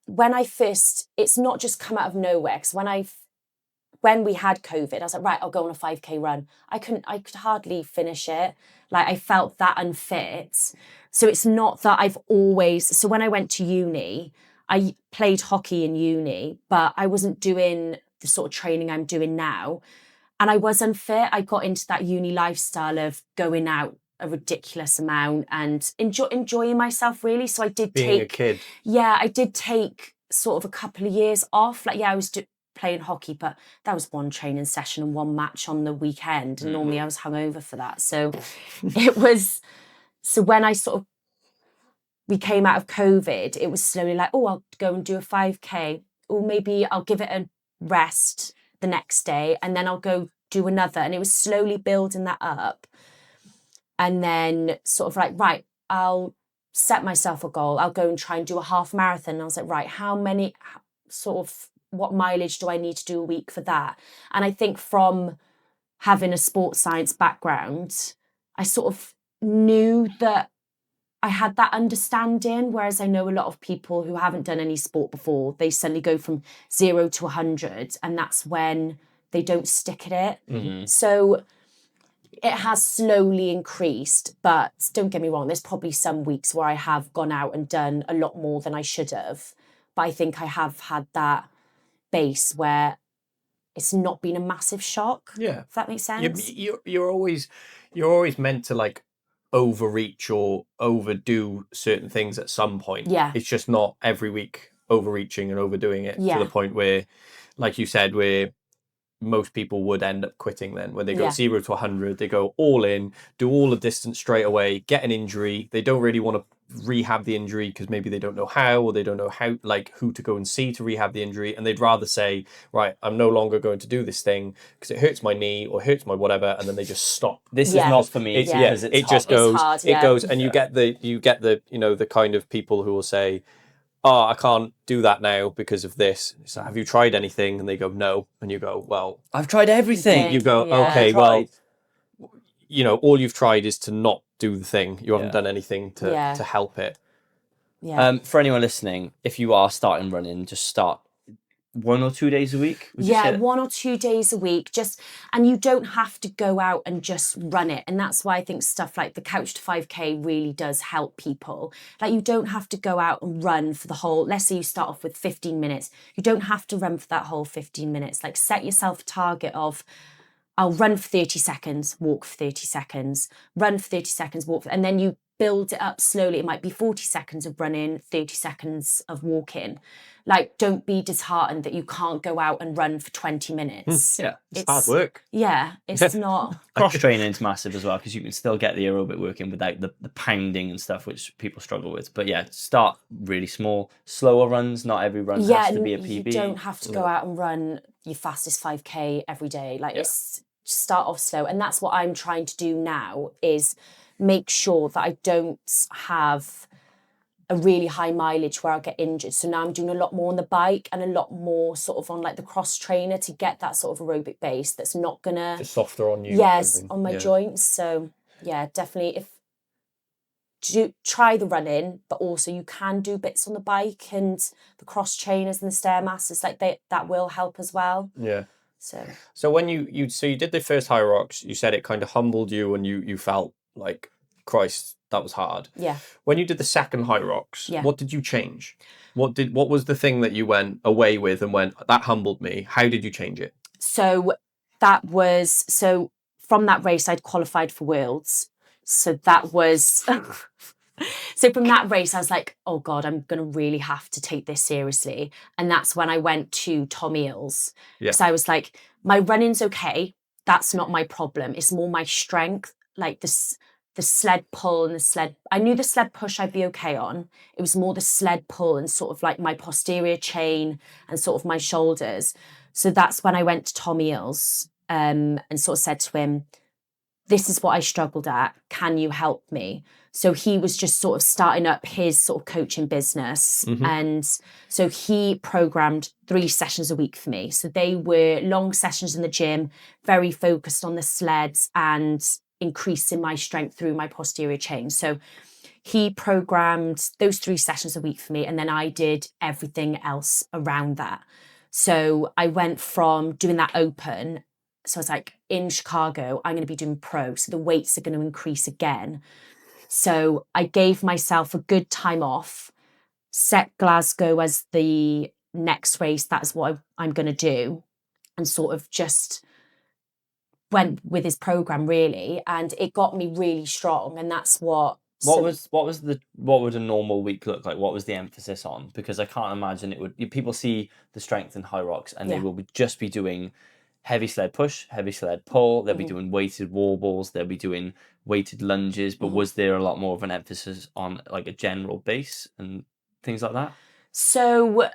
S3: when I first, it's not just come out of nowhere. Because when we had COVID, I was like, right, I'll go on a 5K run. I could hardly finish it. Like, I felt that unfit. So it's not that I've always, so when I went to uni, I played hockey in uni, but I wasn't doing the sort of training I'm doing now. And I was unfit. I got into that uni lifestyle of going out a ridiculous amount and enjoying myself, really. So I did
S2: being a kid.
S3: Yeah, I did take sort of a couple of years off. Like, yeah, I was playing hockey, but that was one training session and one match on the weekend. And normally I was hungover for that. So it was, so when we came out of COVID, it was slowly like, oh, I'll go and do a 5K, or maybe I'll give it a rest the next day and then I'll go do another. And it was slowly building that up. And then sort of like, right, I'll set myself a goal. I'll go and try and do a half marathon. And I was like, right, what mileage do I need to do a week for that? And I think from having a sports science background, I sort of knew that I had that understanding, whereas I know a lot of people who haven't done any sport before, they suddenly go from 0 to 100, and that's when they don't stick at it.
S1: Mm-hmm.
S3: So it has slowly increased, but don't get me wrong, there's probably some weeks where I have gone out and done a lot more than I should have. But I think I have had that base where it's not been a massive shock.
S2: Yeah.
S3: If that makes sense.
S2: You're always meant to like overreach or overdo certain things at some point.
S3: Yeah.
S2: It's just not every week overreaching and overdoing it
S3: Yeah.
S2: to the point where, like you said, where most people would end up quitting then. When they go 0 to 100, they go all in, do all the distance straight away, get an injury. They don't really want to rehab the injury because maybe they don't know how, or they don't know how, like, who to go and see to rehab the injury. And they'd rather say, right, I'm no longer going to do this thing because it hurts my knee or hurts my whatever. And then they just stop.
S1: This is not for me.
S2: It just goes, and you get the, the kind of people who will say, oh, I can't do that now because of this. So have you tried anything? And they go, no. And you go, well,
S1: I've tried everything.
S2: You go, okay, well, all you've tried is to not do the thing. You haven't done anything to help it.
S3: Yeah.
S1: For anyone listening, if you are starting running, just start 1 or 2 days a week.
S3: 1 or 2 days a week. And you don't have to go out and just run it. And that's why I think stuff like the Couch to 5K really does help people. Like, you don't have to go out and run for the whole, let's say you start off with 15 minutes. You don't have to run for that whole 15 minutes. Like, set yourself a target of, I'll run for 30 seconds, walk for 30 seconds, run for 30 seconds, and then you build it up slowly. It might be 40 seconds of running, 30 seconds of walking. Like, don't be disheartened that you can't go out and run for 20 minutes.
S1: Yeah,
S2: it's hard work.
S3: Yeah, it's not.
S1: Cross training is massive as well, because you can still get the aerobic working without the pounding and stuff, which people struggle with. But yeah, start really small, slower runs. Not every run has to be a PB.
S3: You don't have to go out and run your fastest 5K every day. Like, it's start off slow. And that's what I'm trying to do now, is make sure that I don't have a really high mileage where I'll get injured. So now I'm doing a lot more on the bike and a lot more sort of on like the cross trainer to get that sort of aerobic base that's not gonna
S2: just softer on you.
S3: Yes, on my joints. So yeah, definitely try the running, but also you can do bits on the bike and the cross trainers and the stairmasters, like that will help as well.
S2: Yeah.
S3: So
S2: when you did the first Hyrox, you said it kind of humbled you and you felt like, Christ, that was hard.
S3: Yeah.
S2: When you did the second Hyrox, what did you change? What was the thing that you went away with and went, that humbled me? How did you change it?
S3: So from that race, I'd qualified for Worlds. So that was... So from that race, I was like, oh God, I'm going to really have to take this seriously. And that's when I went to Tom Eales. Because I was like, my running's okay. That's not my problem. It's more my strength. Like the sled pull and the sled. I knew the sled push I'd be okay on. It was more the sled pull and sort of like my posterior chain and sort of my shoulders. So that's when I went to Tom Eales and sort of said to him, this is what I struggled at. Can you help me? So he was just sort of starting up his sort of coaching business. And so he programmed 3 sessions a week for me. So they were long sessions in the gym, very focused on the sleds and increasing my strength through my posterior chain. So he programmed those 3 sessions a week for me. And then I did everything else around that. So I went from doing that open. So I was like, in Chicago, I'm going to be doing pro. So the weights are going to increase again. So I gave myself a good time off, set Glasgow as the next race. That's what I'm going to do. And sort of just went with his program really. And it got me really strong. And that's what...
S1: What would a normal week look like? What was the emphasis on? Because I can't imagine it would... People see the strength in Hyrox and they will just be doing heavy sled push, heavy sled pull. They'll be doing weighted wall balls. They'll be doing weighted lunges. But was there a lot more of an emphasis on like a general base and things like that?
S3: So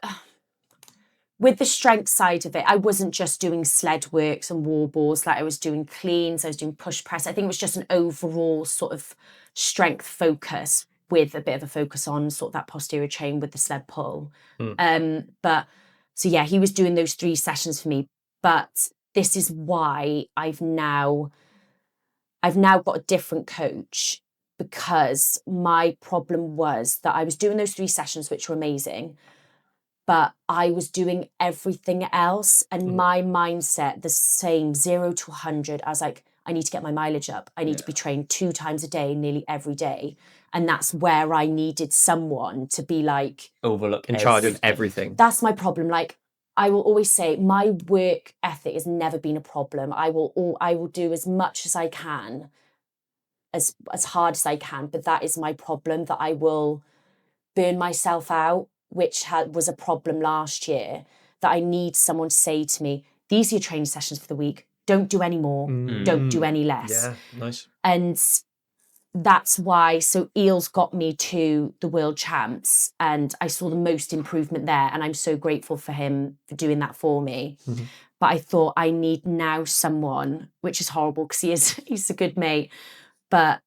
S3: with the strength side of it, I wasn't just doing sled works and wall balls. Like I was doing cleans, I was doing push press. I think it was just an overall sort of strength focus with a bit of a focus on sort of that posterior chain with the sled pull. But so yeah, he was doing those 3 sessions for me. But this is why I've now got a different coach, because my problem was that I was doing those 3 sessions, which were amazing, but I was doing everything else. And my mindset, the same 0 to 100, I was like, I need to get my mileage up. I need to be trained 2 times a day, nearly every day. And that's where I needed someone to be like...
S1: Overlook
S2: in charge of everything.
S3: That's my problem. Like, I will always say my work ethic has never been a problem. I will do as much as I can, as hard as I can. But that is my problem, that I will burn myself out, which was a problem last year, that I need someone to say to me, these are your training sessions for the week. Don't do any more. Don't do any less.
S2: Yeah, nice.
S3: And that's why, so Eales got me to the world champs and I saw the most improvement there. And I'm so grateful for him for doing that for me. But I thought I need now someone, which is horrible because he's a good mate, but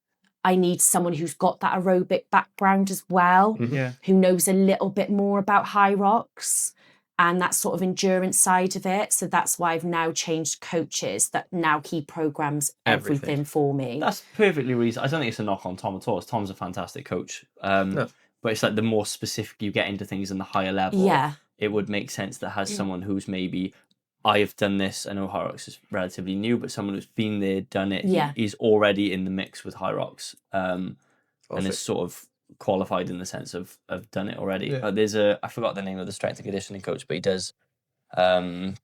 S3: I need someone who's got that aerobic background as well, who knows a little bit more about Hyrox and that sort of endurance side of it. So that's why I've now changed coaches that now he programs everything for me.
S1: That's perfectly reasonable. I don't think it's a knock on Tom at all. Tom's a fantastic coach. But it's like the more specific you get into things in the higher level, it would make sense that has someone who's maybe, I've done this. I know Hyrox is relatively new, but someone who's been there, done it, he's already in the mix with Hyrox and is sort of qualified in the sense of done it already. There's I forgot the name of the strength and conditioning coach, but he does MMA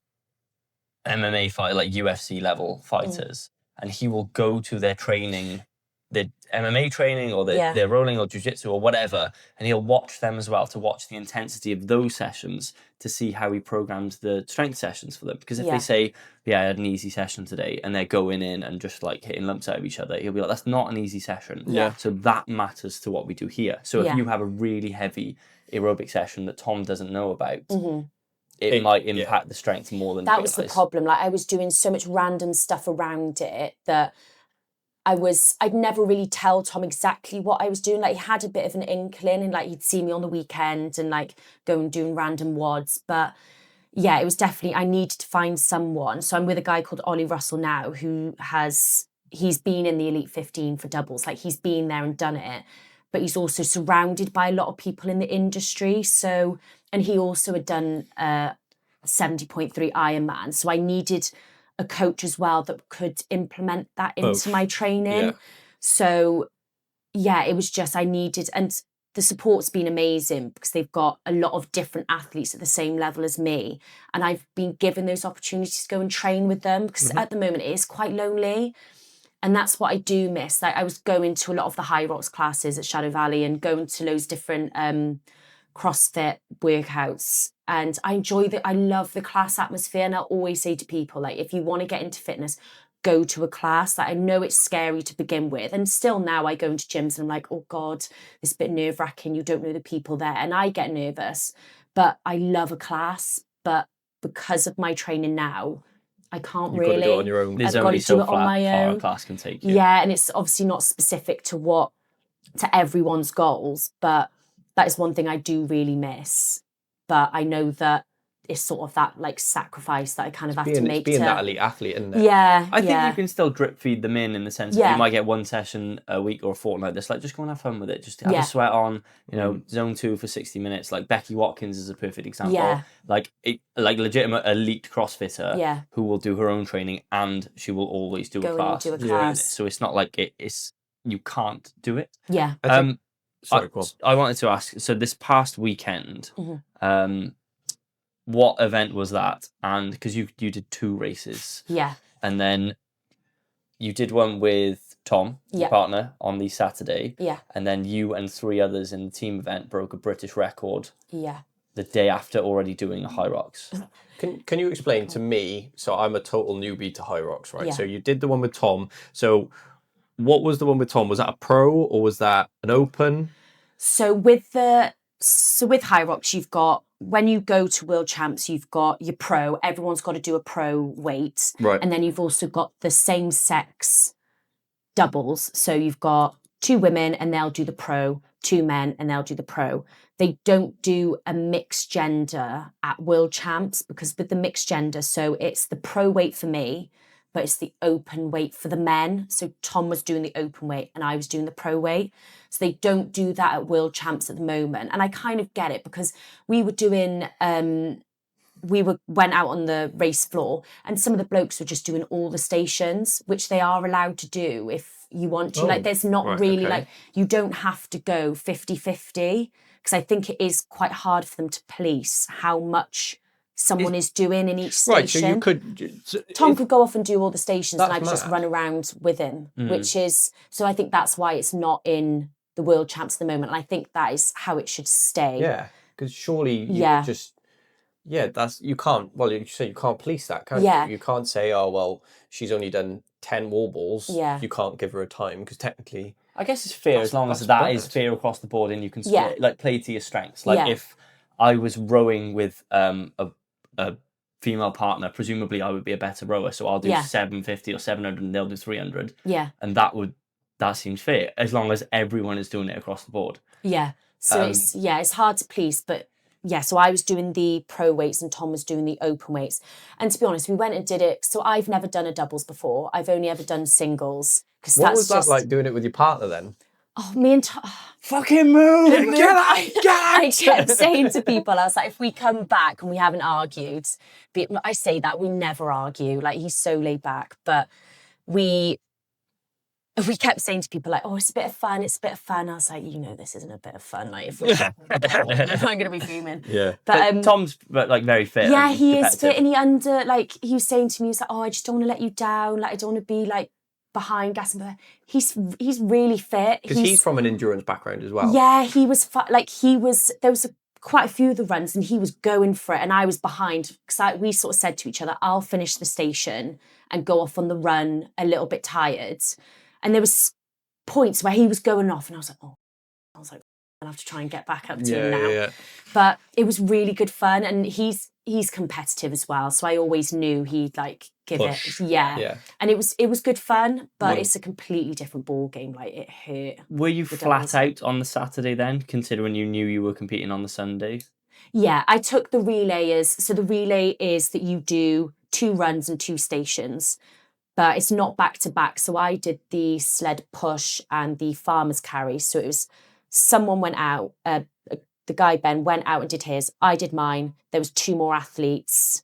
S1: fight, like UFC level fighters, and he will go to their training, their MMA training or their rolling or jiu-jitsu or whatever, and he'll watch them as well to watch the intensity of those sessions to see how he programs the strength sessions for them. Because if they say, I had an easy session today, and they're going in and just like hitting lumps out of each other, he'll be like, that's not an easy session. So that matters to what we do here. So if you have a really heavy aerobic session that Tom doesn't know about, it might impact the strength more than
S3: that was the problem. Like I was doing so much random stuff around it that I'd never really tell Tom exactly what I was doing. Like he had a bit of an inkling and like he'd see me on the weekend and like go and doing random WODs. But yeah, it was definitely, I needed to find someone. So I'm with a guy called Ollie Russell now he's been in the Elite 15 for doubles. Like he's been there and done it, but he's also surrounded by a lot of people in the industry. So, and he also had done 70.3 Ironman. So I needed a coach as well that could implement that into my training. So yeah, it was just I needed, and the support's been amazing because they've got a lot of different athletes at the same level as me, and I've been given those opportunities to go and train with them because at the moment it is quite lonely. And that's what I do miss. Like I was going to a lot of the Hyrox classes at Shadow Valley and going to loads of different CrossFit workouts. And I love the class atmosphere. And I'll always say to people, like, if you want to get into fitness, go to a class. Like, I know it's scary to begin with. And still now I go into gyms and I'm like, oh God, it's a bit nerve wracking. You don't know the people there. And I get nervous, but I love a class. But because of my training now, I can't
S2: You've
S3: really.
S2: got to do it on your own.
S1: There's
S3: I've
S1: only
S3: got to do
S1: so
S3: it on my
S1: far a
S3: own.
S1: class can take you.
S3: Yeah, and it's obviously not specific to everyone's goals, but that is one thing I do really miss. But I know that it's sort of that like sacrifice that I kind of have to make.
S2: Being that elite athlete, isn't it?
S3: Yeah,
S1: I think you can still drip feed them in the sense that
S3: Yeah.
S1: you might get one session a week or a fortnight that's like, just go and have fun with it. Just have
S3: Yeah.
S1: a sweat on, zone 2 for 60 minutes. Like Becky Watkins is a perfect example.
S3: Yeah.
S1: Like legitimate elite CrossFitter
S3: Yeah.
S1: who will do her own training and she will always do
S3: Go
S1: a
S3: and
S1: class.
S3: do a
S1: doing
S3: class.
S1: it. So it's not like it's you can't do it.
S3: Yeah.
S2: Sorry, go on.
S1: I wanted to ask, so this past weekend,
S3: Mhm.
S1: what event was that? And because you did 2 races,
S3: Yeah.
S1: and then you did one with Tom, your
S3: Yeah.
S1: partner, on the Saturday,
S3: Yeah.
S1: and then you and 3 others in the team event broke a British record
S3: Yeah.
S1: the day after already doing a Hyrox.
S2: Can you explain to me? So I'm a total newbie to Hyrox, right?
S3: Yeah.
S2: So you did the one with Tom. So what was the one with Tom? Was that a pro or was that an open?
S3: So with Hyrox, you've got, when you go to World Champs, you've got your pro. Everyone's got to do a pro weight.
S2: Right.
S3: And then you've also got the same sex doubles. So you've got 2 women and they'll do the pro, 2 men and they'll do the pro. They don't do a mixed gender at World Champs because with the mixed gender, so it's the pro weight for me, but it's the open weight for the men. So Tom was doing the open weight and I was doing the pro weight. So they don't do that at World Champs at the moment. And I kind of get it because we were doing, went out on the race floor and some of the blokes were just doing all the stations, which they are allowed to do if you want to.
S2: Oh,
S3: like there's not
S2: right,
S3: really
S2: okay.
S3: like, you don't have to go 50-50 because I think it is quite hard for them to police how much someone is doing in each station.
S2: Right, so you could...
S3: Tom could go off and do all the stations and
S2: That's
S3: I'd just
S2: mad.
S3: run around with him, which is, so I think that's why it's not in the World Champs at the moment. And I think that is how it should stay.
S2: Yeah, because surely you
S3: Yeah.
S2: just... Yeah, you can't... Well, you say you can't police that, can
S3: Yeah.
S2: you? You can't say, oh, well, she's only done 10 wall balls.
S3: Yeah.
S2: You can't give her a time because technically...
S1: I guess it's fair as long as
S2: that's
S1: that
S2: brilliant.
S1: is fair across the board and you can
S3: Yeah.
S1: play to your strengths. Like
S3: Yeah.
S1: if I was rowing with a female partner, presumably I would be a better rower. So I'll do
S3: Yeah.
S1: 750 or 700 and they'll do 300.
S3: Yeah.
S1: And that seems fair as long as everyone is doing it across the board.
S3: Yeah. So it's hard to police, but yeah, so I was doing the pro weights and Tom was doing the open weights. And to be honest, we went and did it. So I've never done a doubles before. I've only ever done singles.
S2: What was that like doing it with your partner then?
S3: Oh, me and Tom...
S1: Fucking move!
S3: I kept saying to people, I was like, if we come back and we haven't argued, I say that, we never argue. Like, he's so laid back. But we kept saying to people, like, oh, it's a bit of fun, it's a bit of fun. I was like, this isn't a bit of fun. Like, if I'm going to be fuming.
S2: Yeah.
S3: But
S1: Tom's like very fit.
S3: yeah,
S1: and
S3: he is fit.
S1: competitive.
S3: And he was saying to me, he's like, oh, I just don't want to let you down. Like, I don't want to be like behind gas and he's really fit.
S2: Because he's from an endurance background as well.
S3: Yeah, he was there was quite a few of the runs and he was going for it and I was behind because we sort of said to each other, I'll finish the station and go off on the run a little bit tired. And there was points where he was going off and I was like, I'll have to try and get back up to him now.
S2: Yeah.
S3: But it was really good fun and he's competitive as well. So I always knew he'd like give
S2: Push.
S3: it. Yeah.
S2: Yeah.
S3: And it was good fun, but
S2: Mm.
S3: it's a completely different ball game. Like it hurt.
S1: Were you
S3: The
S1: flat
S3: doubles.
S1: out on the Saturday then, considering you knew you were competing on the Sunday?
S3: Yeah, I took the relay as, so the relay is that you do 2 runs and 2 stations, but it's not back to back. So I did the sled push and the farmer's carry. So it was someone went out, the guy Ben went out and did his, I did mine. There was 2 more athletes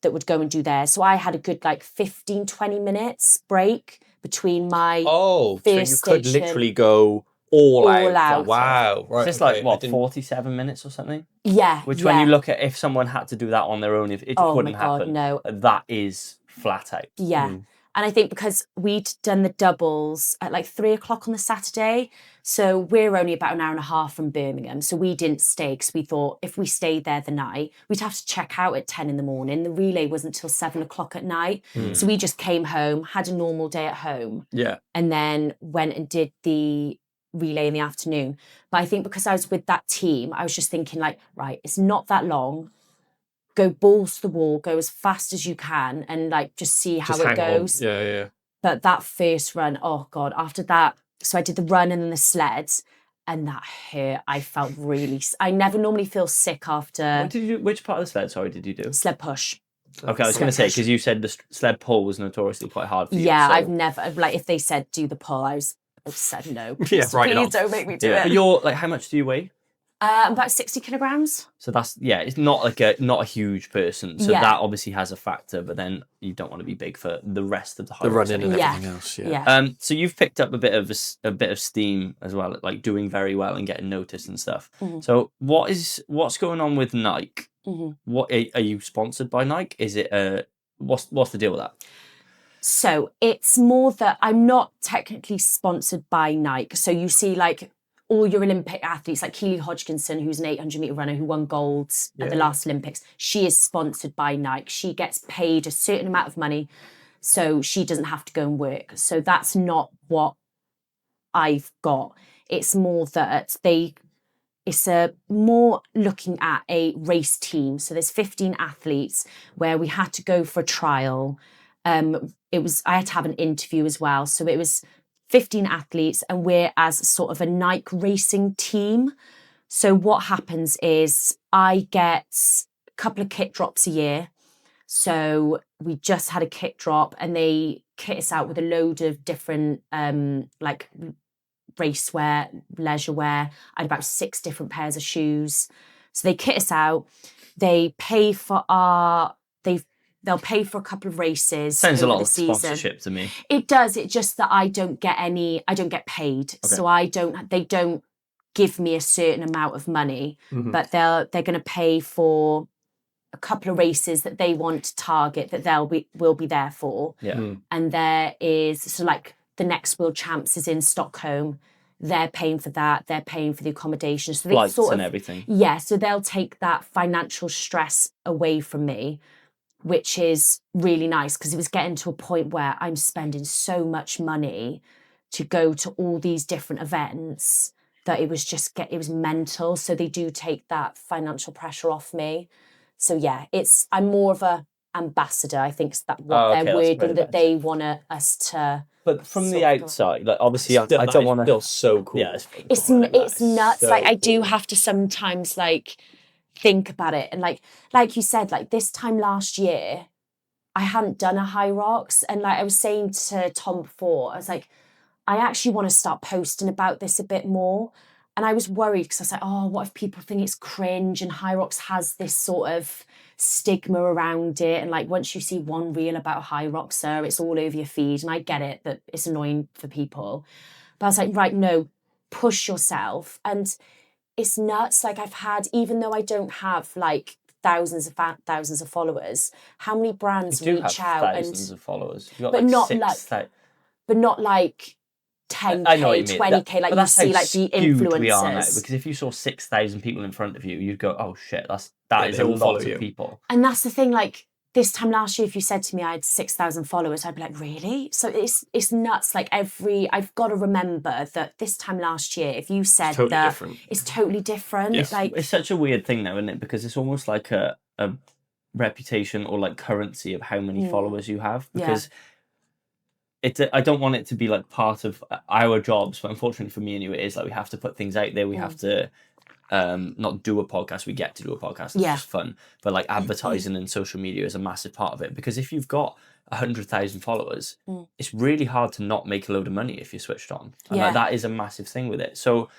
S3: that would go and do theirs. So I had a good 15-20 minutes break between my
S2: Oh, so you
S3: first
S2: could
S3: station.
S2: literally go all out.
S3: out.
S2: Wow. Right.
S1: It's just
S2: okay.
S1: like,
S2: I didn't-
S1: 47 minutes or something?
S3: Yeah.
S1: Which
S3: yeah.
S1: when you look at if someone had to do that on their own, if it just
S3: Oh my
S1: wouldn't
S3: God,
S1: happen.
S3: no.
S1: That is flat out.
S3: Yeah.
S2: Mm.
S3: And I think because we'd done the doubles at like 3:00 on the Saturday, so we're only about an hour and a half from Birmingham. So we didn't stay because we thought if we stayed there the night, we'd have to check out at 10 in the morning. The relay wasn't until 7:00 at night. So we just came home, had a normal day at home, and then went and did the relay in the afternoon. But I think because I was with that team, I was just thinking like, right, it's not that long. Go balls to the wall, go as fast as you can, and like just see how it goes.
S2: Yeah.
S3: But that first run, oh God, after that, so I did the run and then the sleds, and that hurt. I felt really, I never normally feel sick after.
S1: What did you do? Which part of the sled, sorry, did you do?
S3: Sled push.
S1: Okay, I was going to say, because you said the sled pull was notoriously quite hard for you.
S3: Yeah,
S1: so.
S3: I've never, like if they said do the pull, I said no.
S2: Yeah, right.
S3: Please don't make me do it.
S1: But you're, like, how much do you weigh?
S3: About 60 kilograms.
S1: So that's, it's not not a huge person. So that obviously has a factor, but then you don't want to be big for the rest of the
S2: The running and
S3: Yeah.
S2: everything else. Yeah.
S1: So you've picked up a bit of steam as well, like doing very well and getting noticed and stuff. So what's going on with Nike? What are you sponsored by Nike? Is it what's the deal with that?
S3: So it's more that I'm not technically sponsored by Nike. So you see like all your Olympic athletes, like Keely Hodgkinson, who's an 800-meter runner who won gold at the last Olympics, she is sponsored by Nike. She gets paid a certain amount of money, so she doesn't have to go and work. So that's not what I've got. It's more that it's more looking at a race team. So there's 15 athletes where we had to go for a trial. I had to have an interview as well. So it was 15 athletes, and we're as sort of a Nike racing team. So what happens is I get a couple of kit drops a year. So we just had a kit drop, and they kit us out with a load of different like racewear, leisure wear. I had about 6 different pairs of shoes. So they kit us out. They pay for They'll pay for a couple of races.
S1: Sounds a lot
S3: of
S1: of sponsorship to me.
S3: It does. It's just that I don't get paid.
S1: Okay.
S3: So they don't give me a certain amount of money, but they're going to pay for a couple of races that they want to target that will be there for.
S1: Yeah.
S3: And there is, so like the next World Champs is in Stockholm. They're paying for that. They're paying for the accommodation. So they
S1: Flights and everything.
S3: Yeah. So they'll take that financial stress away from me, which is really nice because it was getting to a point where I'm spending so much money to go to all these different events that it was mental. So they do take that financial pressure off me. So yeah, I'm more of a ambassador. I think that's what they're wording that they want us to.
S1: But from the outside, like obviously, I don't want to.
S2: Feel so cool.
S1: Yeah,
S3: it's nuts. So like I do have to sometimes like think about it, and like you said, like this time last year I hadn't done a Hyrox, and like I was saying to Tom before, I was like, I actually want to start posting about this a bit more. And I was worried because I was like, oh, what if people think it's cringe, and Hyrox has this sort of stigma around it, and like once you see one reel about a Hyroxer, it's all over your feed. And I get it that it's annoying for people, but I was like, right, no, push yourself. And it's nuts. Like I've had, even though I don't have like thousands of followers, how many brands reach out
S1: thousands of followers? You've got
S3: but
S1: like
S3: not like 10K,
S1: I know what you mean.
S3: 20K, like you see like the influencers.
S1: We are now, because if you saw 6,000 people in front of you, you'd go, oh shit, that is a lot of people.
S3: And that's the thing, like this time last year, if you said to me I had 6,000 followers, I'd be like, really? So it's nuts. Like I've got to remember that this time last year, if you said
S2: totally
S3: that
S2: different.
S3: It's totally different.
S1: It's, like, it's such a weird thing now, isn't it? Because it's almost like a reputation or like currency of how many followers you have. Because I don't want it to be like part of our jobs, but unfortunately for me anyway, it is like we have to put things out there. We have to not do a podcast. We get to do a podcast. It's just fun. But like advertising and social media is a massive part of it, because if you've got 100,000 followers, it's really hard to not make a load of money if you're switched on. And like, that is a massive thing with it. So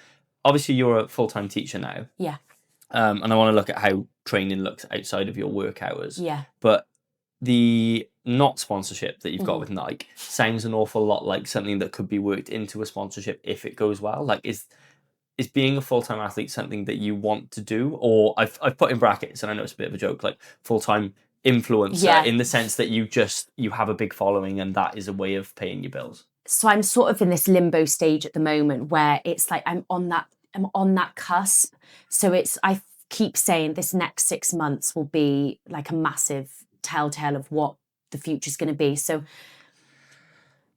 S1: obviously you're a full-time teacher now.
S3: Yeah.
S1: And I want to look at how training looks outside of your work hours.
S3: Yeah.
S1: But the not sponsorship that you've got with Nike sounds an awful lot like something that could be worked into a sponsorship if it goes well. Like is being a full-time athlete something that you want to do? Or I've put in brackets, and I know it's a bit of a joke, like full-time influencer in the sense that you have a big following and that is a way of paying your bills?
S3: So I'm sort of in this limbo stage at the moment where it's like I'm on that cusp. So I keep saying this next 6 months will be like a massive telltale of what the future's going to be. So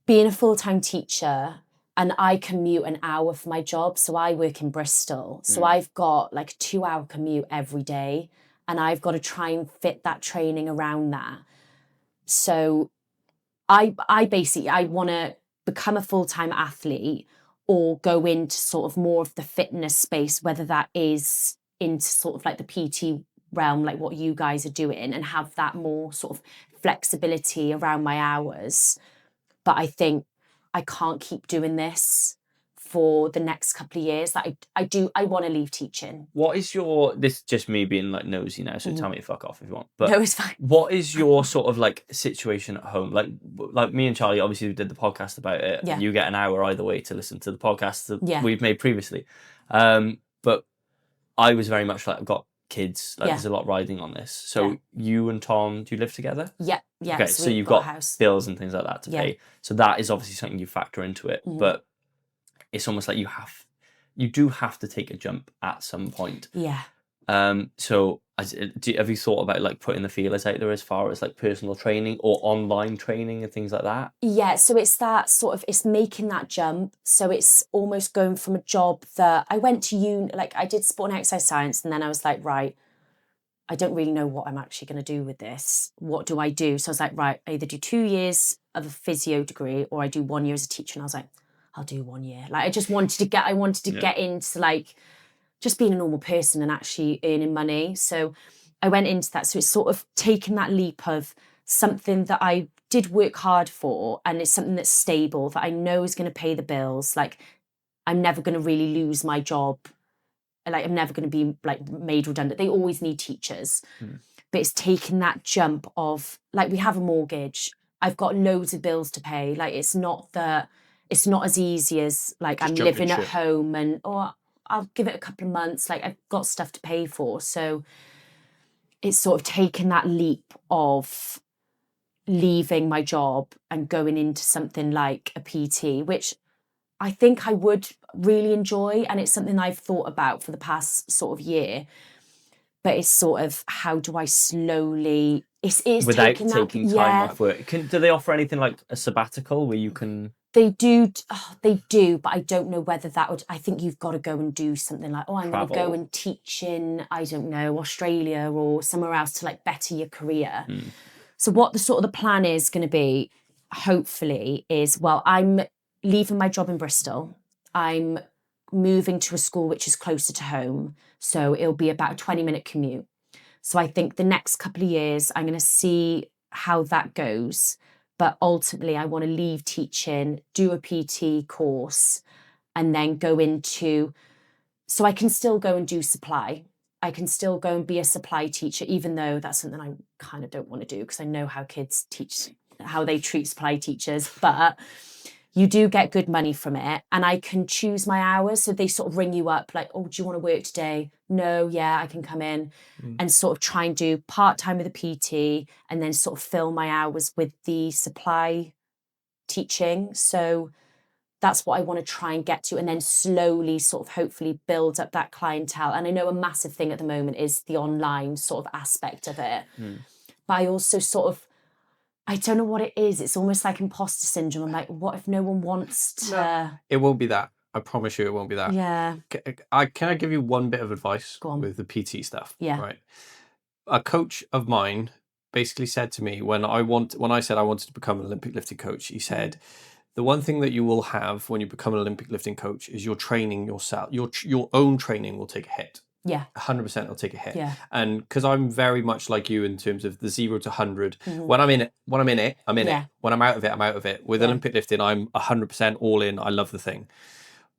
S3: being a full-time teacher, and I commute an hour for my job. So I work in Bristol. So I've got like a 2-hour commute every day, and I've got to try and fit that training around that. So I want to become a full-time athlete or go into sort of more of the fitness space, whether that is into sort of like the PT realm, like what you guys are doing, and have that more sort of flexibility around my hours. But I think I can't keep doing this for the next couple of years. That I want to leave teaching.
S1: What is this is just me being like nosy now, so tell me to fuck off if you want. But
S3: no, it's fine.
S1: What is your sort of like situation at home? Like me and Charlie obviously did the podcast about it.
S3: Yeah.
S1: And you get an hour either way to listen to the podcast that
S3: Yeah.
S1: we've made previously. But I was very much like, I've got kids, like there's a lot riding on this. So you and Tom, do you live together?
S3: Yeah.
S1: Okay, so you've got bills and things like that to pay. So that is obviously something you factor into it. But it's almost like you do have to take a jump at some point.
S3: Yeah.
S1: So have you thought about like putting the feelers out there as far as like personal training or online training and things like that?
S3: Yeah, so it's that sort of, it's making that jump. So it's almost going from a job that I went to uni, like I did sport and exercise science, and then I was like, right, I don't really know what I'm actually going to do with this. What do I do? So I was like, right, I either do 2 years of a physio degree or I do 1 year as a teacher. And I was like, I'll do 1 year. Like I just wanted to get into like just being a normal person and actually earning money. So I went into that. So it's sort of taking that leap of something that I did work hard for, and it's something that's stable, that I know is going to pay the bills. Like I'm never going to really lose my job. Like I'm never going to be like made redundant. They always need teachers. But it's taking that jump of like, we have a mortgage. I've got loads of bills to pay. Like it's not as easy as like
S2: Just
S3: I'm living at home and I'll give it a couple of months. Like I've got stuff to pay for. So it's sort of taking that leap of leaving my job and going into something like a PT, which I think I would really enjoy. And it's something I've thought about for the past sort of year. But it's sort of, how do I slowly... It's
S1: without taking time off work. Do they offer anything like a sabbatical where you can...
S3: They do, but I don't know whether that would... I think you've got to go and do something like, I'm going to go and teach in, I don't know, Australia or somewhere else to like better your career. So what the plan is going to be, hopefully, is, well, I'm leaving my job in Bristol. I'm moving to a school which is closer to home. So it'll be about a 20-minute commute. So I think the next couple of years, I'm going to see how that goes. But ultimately, I want to leave teaching, do a PT course, and then go into... So I can still go and do supply. I can still go and be a supply teacher, even though that's something I kind of don't want to do, because I know how kids teach, how they treat supply teachers. But you do get good money from it, and I can choose my hours. So they sort of ring you up like, do you want to work today? No, yeah, I can come in and sort of try and do part-time with a PT, and then sort of fill my hours with the supply teaching. So that's what I want to try and get to, and then slowly sort of hopefully build up that clientele. And I know a massive thing at the moment is the online sort of aspect of it. But I also sort of, I don't know what it is. It's almost like imposter syndrome. I'm like, what if no one wants to...
S2: No, it won't be that. I promise you it won't be that.
S3: Yeah.
S2: Can I give you one bit of advice with the PT stuff?
S3: Yeah.
S2: Right. A coach of mine basically said to me when I said I wanted to become an Olympic lifting coach, he said, the one thing that you will have when you become an Olympic lifting coach is your training yourself. Your own training will take a hit.
S3: Yeah.
S2: 100% will take a hit.
S3: Yeah.
S2: And because I'm very much like you in terms of the 0 to 100. When I'm in it, I'm in it. When I'm out of it, I'm out of it. With Olympic lifting, I'm 100% all in. I love the thing.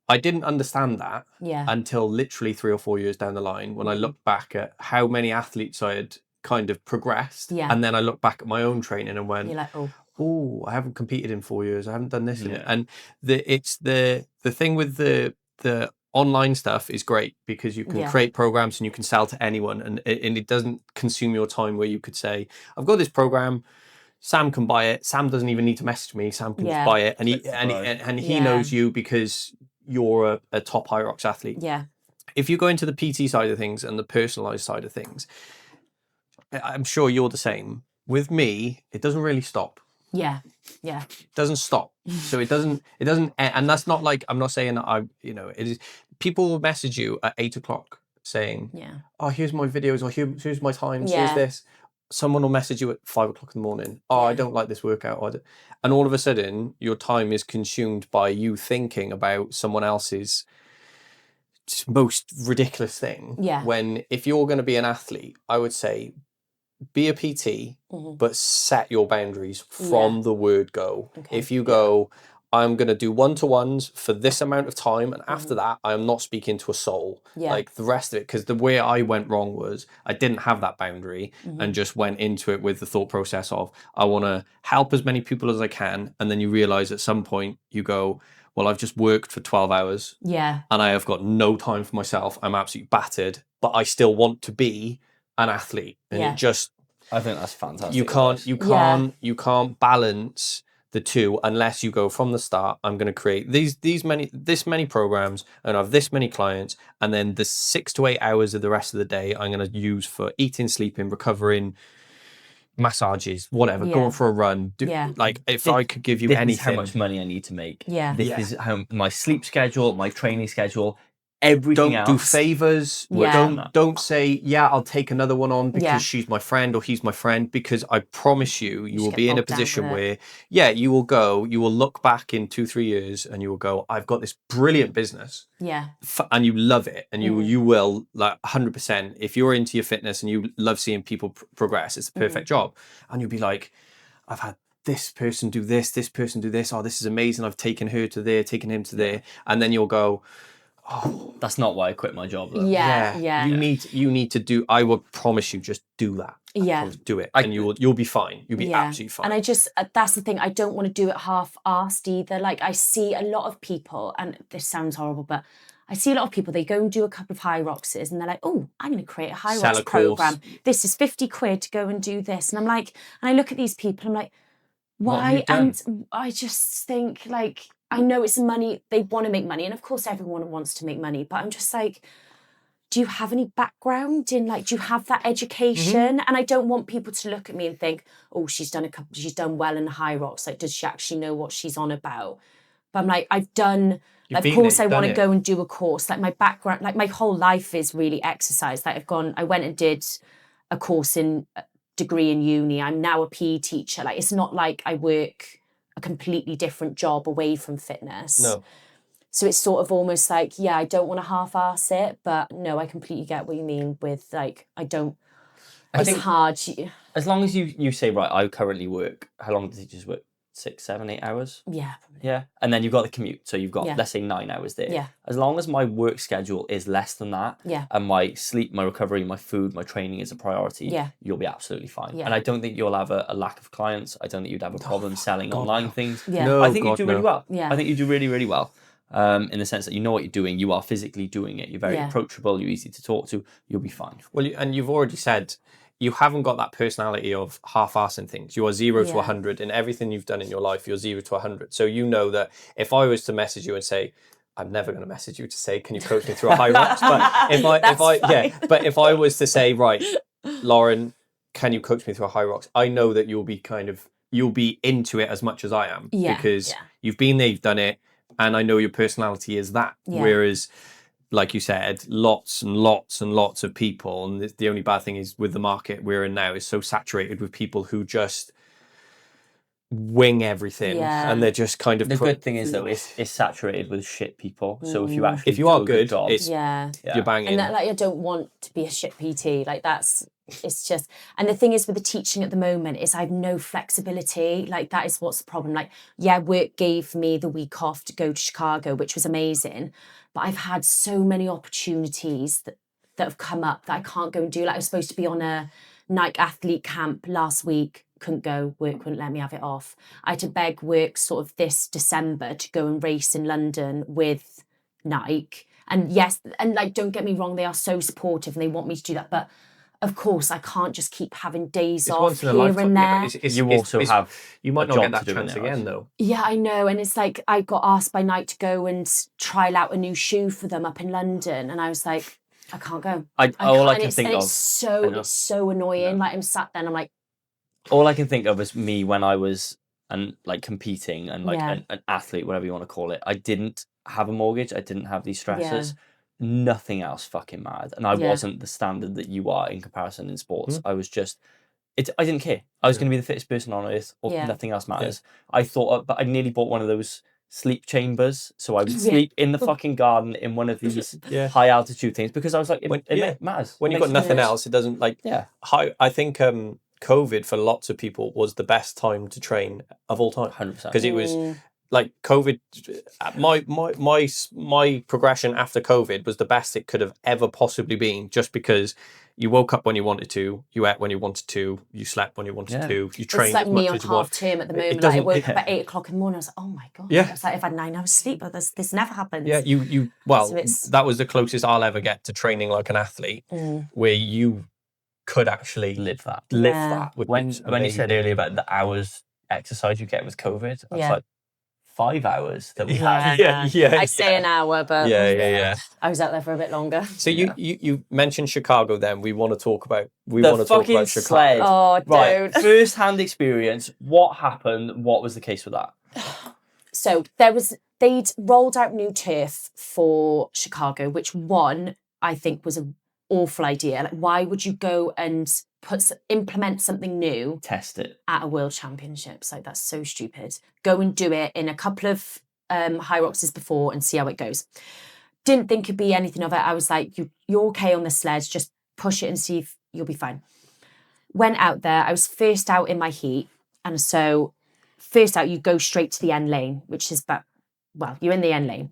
S2: I didn't understand that until literally 3 or 4 years down the line, when I looked back at how many athletes I had kind of progressed. And then I looked back at my own training and went,
S3: you're like,
S2: I haven't competed in 4 years. I haven't done this. And it's the thing with the online stuff is great because you can
S3: Yeah.
S2: create programs and you can sell to anyone, and it doesn't consume your time where you could say, I've got this program, Sam can buy it. Sam doesn't even need to message me. Sam can just buy it, and he knows you because you're a top Hyrox athlete.
S3: Yeah.
S2: If you go into the PT side of things and the personalized side of things, I'm sure you're the same. With me, it doesn't really stop.
S3: Yeah.
S2: It doesn't stop. So it doesn't, and that's not like, I'm not saying that it is, people will message you at 8:00 saying, oh, here's my videos, or here's my times, here's this. Someone will message you at 5:00 in the morning. Oh, I don't like this workout. And all of a sudden your time is consumed by you thinking about someone else's most ridiculous thing.
S3: Yeah.
S2: When, if you're going to be an athlete, I would say, be a PT, but set your boundaries from the word go.
S3: Okay.
S2: If you go, I'm going to do one-to-ones for this amount of time, and after that, I am not speaking to a soul. Like the rest of it, because the way I went wrong was I didn't have that boundary and just went into it with the thought process of, I want to help as many people as I can. And then you realize at some point you go, well, I've just worked for 12 hours and I have got no time for myself. I'm absolutely battered, but I still want to be an athlete. And it just,
S1: I think that's fantastic.
S2: You can't balance the two unless you go from the start. I'm going to create this many programs and have this many clients, and then the 6 to 8 hours of the rest of the day I'm going to use for eating, sleeping, recovering, massages, whatever, going for a run. Like, if I could give you anything,
S1: this is how much money I need to make. This is how my sleep schedule, my training schedule, everything else.
S2: Don't do favors. Don't say, I'll take another one on because she's my friend or he's my friend, because I promise you will be in a position where, you will look back in 2-3 years and you will go, I've got this brilliant business. And you love it. And you will, like, 100%, if you're into your fitness and you love seeing people progress, it's the perfect job. And you'll be like, I've had this person do this person do this. Oh, this is amazing. I've taken her to there, taken him to there. And then you'll go, oh,
S1: that's not why I quit my job, though.
S2: You need to do. I will promise you, just do that. Do it, and you'll be fine. You'll be absolutely fine.
S3: And I just, that's the thing. I don't want to do it half-assed either. Like, I see a lot of people, and this sounds horrible, but I see a lot of people. They go and do a couple of Hyroxes, and they're like, "Oh, I'm going to create a Hyrox program. This is 50 quid to go and do this." And I'm like, and I look at these people. I'm like, why? And I just think, like, I know it's money, they want to make money, and of course everyone wants to make money, but I'm just like, do you have any background in, like, do you have that education? And I don't want people to look at me and think, oh, she's done well in Hyrox, like, does she actually know what she's on about? But I'm like, I've done, of course I want to go and do a course. Like, my background, like, my whole life is really exercise. Like, I went and did a course in degree in uni. I'm now a PE teacher. Like, it's not like I work a completely different job away from fitness.
S2: No.
S3: So it's sort of almost like, I don't want to half-ass it, but no, I completely get what you mean with, like, it's hard.
S1: As long as you say, right, I currently work, how long do teachers work? 6, 7, 8 hours?
S3: Yeah.
S1: Yeah. And then you've got the commute. So you've got, let's say, 9 hours there.
S3: Yeah.
S1: As long as my work schedule is less than that, and my sleep, my recovery, my food, my training is a priority, you'll be absolutely fine. Yeah. And I don't think you'll have a lack of clients. I don't think you'd have a problem selling online things.
S3: Yeah.
S1: No, I think you do really well.
S3: Yeah.
S1: I think you do really, really well. In the sense that you know what you're doing, you are physically doing it, you're very approachable, you're easy to talk to, you'll be fine.
S2: Well, and you've already said you haven't got that personality of half-assing things. You are 0 to 100 in everything you've done in your life. You're 0 to 100. So you know that if I was to message you and say, I'm never going to message you to say, can you coach me through a Hyrox? But if I was to say, right, Lauren, can you coach me through a Hyrox? I know that you'll be into it as much as I am, because you've been there, you've done it, and I know your personality is that. Whereas, like you said, lots and lots and lots of people, and the only bad thing is with the market we're in now is so saturated with people who just wing everything, and they're just kind of.
S1: The good thing is, though, it's saturated with shit people. So if you actually
S2: are good,
S1: job,
S2: you're banging.
S3: And that, like, I don't want to be a shit PT. Like, it's just, and the thing is with the teaching at the moment is I have no flexibility. Like, that is what's the problem. Like, work gave me the week off to go to Chicago, which was amazing. But I've had so many opportunities that have come up that I can't go and do. Like, I was supposed to be on a Nike athlete camp last week, couldn't go, work wouldn't let me have it off. I had to beg work sort of this December to go and race in London with Nike. And yes, and like, don't get me wrong, they are so supportive and they want me to do that. But of course, I can't just keep having days
S2: It's
S3: off
S2: once in a
S3: here
S2: lifetime.
S3: and
S2: Yeah,
S3: there.
S2: but
S1: You also have
S2: you might
S1: a
S2: not
S1: job
S2: get that
S1: to do in
S2: chance
S1: their
S2: again,
S1: lives.
S2: though.
S3: Yeah, I know. And it's like, I got asked by Nike to go and trial out a new shoe for them up in London. And I was like, I can't go.
S1: All I
S3: can't.
S1: can think
S3: and
S1: of.
S3: It's so annoying. Like, I'm sat there and I'm like,
S1: All I can think of is me when I was competing and like
S3: Yeah.
S1: an athlete, whatever you want to call it. I didn't have a mortgage. I didn't have these stresses. Nothing else fucking mattered. And I wasn't the standard that you are in comparison in sports. I was just, I didn't care. I was going to be the fittest person on earth, or nothing else matters. I thought, but I nearly bought one of those sleep chambers, so I would sleep in the fucking garden in one of these high altitude things, because I was like, it matters.
S2: When you've got nothing else, it doesn't like.
S1: Yeah.
S2: I think COVID for lots of people was the best time to train of all time.
S1: 100%.
S2: Because it was like COVID. My progression after COVID was the best it could have ever possibly been, just because you woke up when you wanted to, you ate when you wanted to, you slept when you wanted to, you trained
S3: it's like
S2: as much
S3: me on
S2: as you want.
S3: half term at the moment.
S2: doesn't-
S3: I woke up at 8 o'clock in the morning. I was like, oh my God.
S2: Yeah.
S3: I was like, I've had 9 hours sleep, but this never happens.
S2: Yeah, that was the closest I'll ever get to training like an athlete, where you could actually
S1: live that.
S2: When
S1: you said earlier about the hours exercise you get with COVID, I was like, 5 hours that we had.
S3: I say an hour, but
S2: yeah.
S3: I was out there for a bit longer.
S2: So you mentioned Chicago. Then we want to talk about
S1: Chicago. Sled.
S3: Oh,
S1: Right,
S3: dude.
S1: first-hand experience. What happened? What was the case with that?
S3: So they'd rolled out new turf for Chicago, which I think was an awful idea. Like, why would you go and implement something new,
S1: test it
S3: at a world championships? Like, that's so stupid. Go and do it in a couple of Hyroxes before and see how it goes. Didn't think it'd be anything of it. I was like, you're okay on the sleds, just push it and see if you'll be fine. Went out there. I was first out in my heat, and so first out you go straight to the end lane, which is you're in the end lane.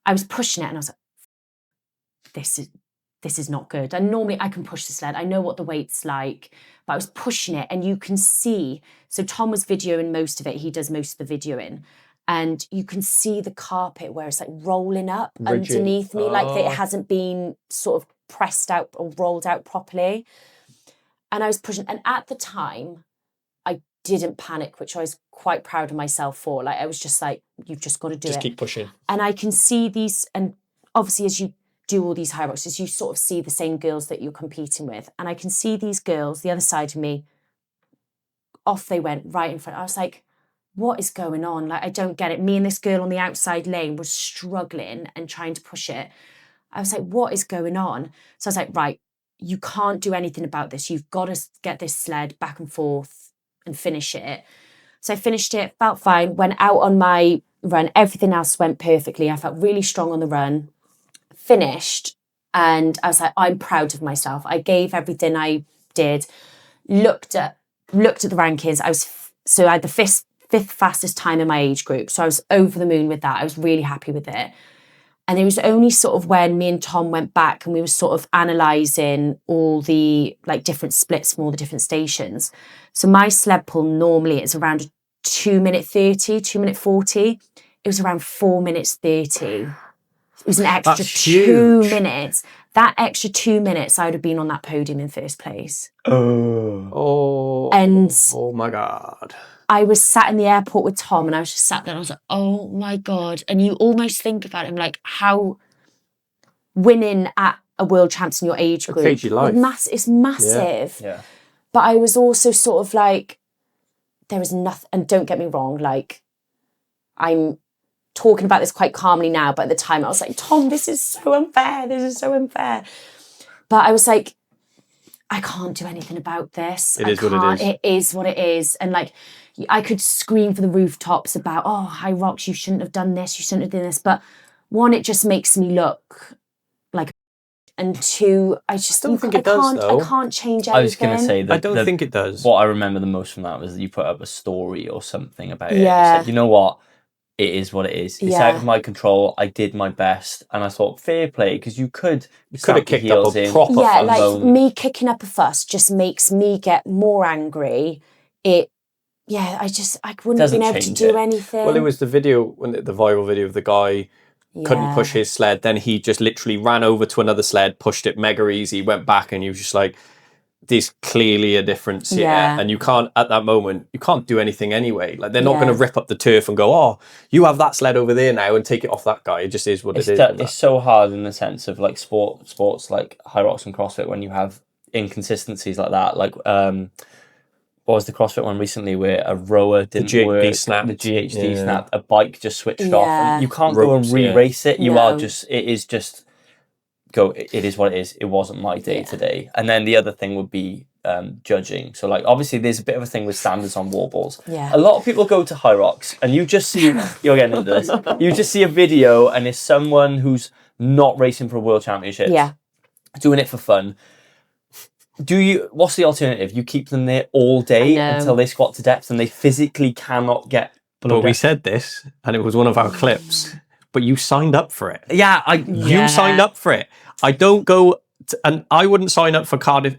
S3: I was pushing it and I was like, this is not good. And normally I can push the sled. I know what the weight's like, but I was pushing it and you can see. So Tom was videoing most of it. He does most of the videoing. And you can see the carpet where it's like rolling up underneath me, like it hasn't been sort of pressed out or rolled out properly. And I was pushing. And at the time, I didn't panic, which I was quite proud of myself for. Like, I was just like, you've just got to do it.
S2: Just keep pushing.
S3: And I can see these, and obviously as you do all these Hyroxes, you sort of see the same girls that you're competing with. And I can see these girls, the other side of me, off they went right in front. I was like, what is going on? Like, I don't get it. Me and this girl on the outside lane was struggling and trying to push it. I was like, what is going on? So I was like, right, you can't do anything about this. You've got to get this sled back and forth and finish it. So I finished it, felt fine, went out on my run. Everything else went perfectly. I felt really strong on the run. Finished, and I was like, I'm proud of myself. I gave everything I did. Looked at the rankings. I had the fifth fastest time in my age group, so I was over the moon with that. I was really happy with it. And it was only sort of when me and Tom went back and we were sort of analysing all the like different splits from all the different stations. So my sled pull normally is around 2 minute 30, 2 minute 40. It was around 4 minutes 30. It was an extra 2 minutes. That extra 2 minutes, I would have been on that podium in first place.
S2: Oh my God.
S3: I was sat in the airport with Tom and I was just sat there and I was like, oh my God. And you almost think about him like how winning at a world champs in your age group.
S2: Changed your life.
S3: It's massive.
S1: Yeah.
S3: But I was also sort of like, there is nothing, and don't get me wrong, like, I'm talking about this quite calmly now, but at the time I was like, Tom, this is so unfair. This is so unfair. But I was like, I can't do anything about this.
S2: It is what it is.
S3: It is what it is. And like, I could scream for the rooftops about, oh, Hyrox, you shouldn't have done this. You shouldn't have done this. But one, it just makes me look like, and two, I just
S2: don't think it does, though.
S3: I can't change anything.
S1: I was going to say that
S2: I don't think it does.
S1: What I remember the most from that was that you put up a story or something about it.
S3: Yeah.
S1: You said, you know what? It is what it is. It's out of my control. I did my best. And I thought, fair play, because you could
S2: have kicked up a proper
S3: like
S1: bone.
S3: me kicking up a fuss just makes me get more angry. I wouldn't have been able to do anything.
S2: Well, it was the video, the viral video of the guy couldn't push his sled. Then he just literally ran over to another sled, pushed it mega easy, went back, and he was just like, there's clearly a difference here. And you can't, at that moment, you can't do anything anyway. Like, they're not going to rip up the turf and go, oh, you have that sled over there now and take it off that guy. It just is what it is.
S1: It's so hard in the sense of like sports like Hyrox and CrossFit when you have inconsistencies like that. Like, what was the CrossFit one recently where a rower didn't work? The GHD snapped. A bike just switched off. And you can't go and re-race it. You are just, it is just, it is what it is. It wasn't my day today. And then the other thing would be judging. So like, obviously there's a bit of a thing with standards on wall balls. A lot of people go to Hyrox and you just see, you're getting into this, you just see a video and it's someone who's not racing for a world championship. Doing it for fun. What's the alternative? You keep them there all day until they squat to depth and they physically cannot get below depth.
S2: We said this and it was one of our clips, but you signed up for it. You signed up for it. I don't go and I wouldn't sign up for Cardiff,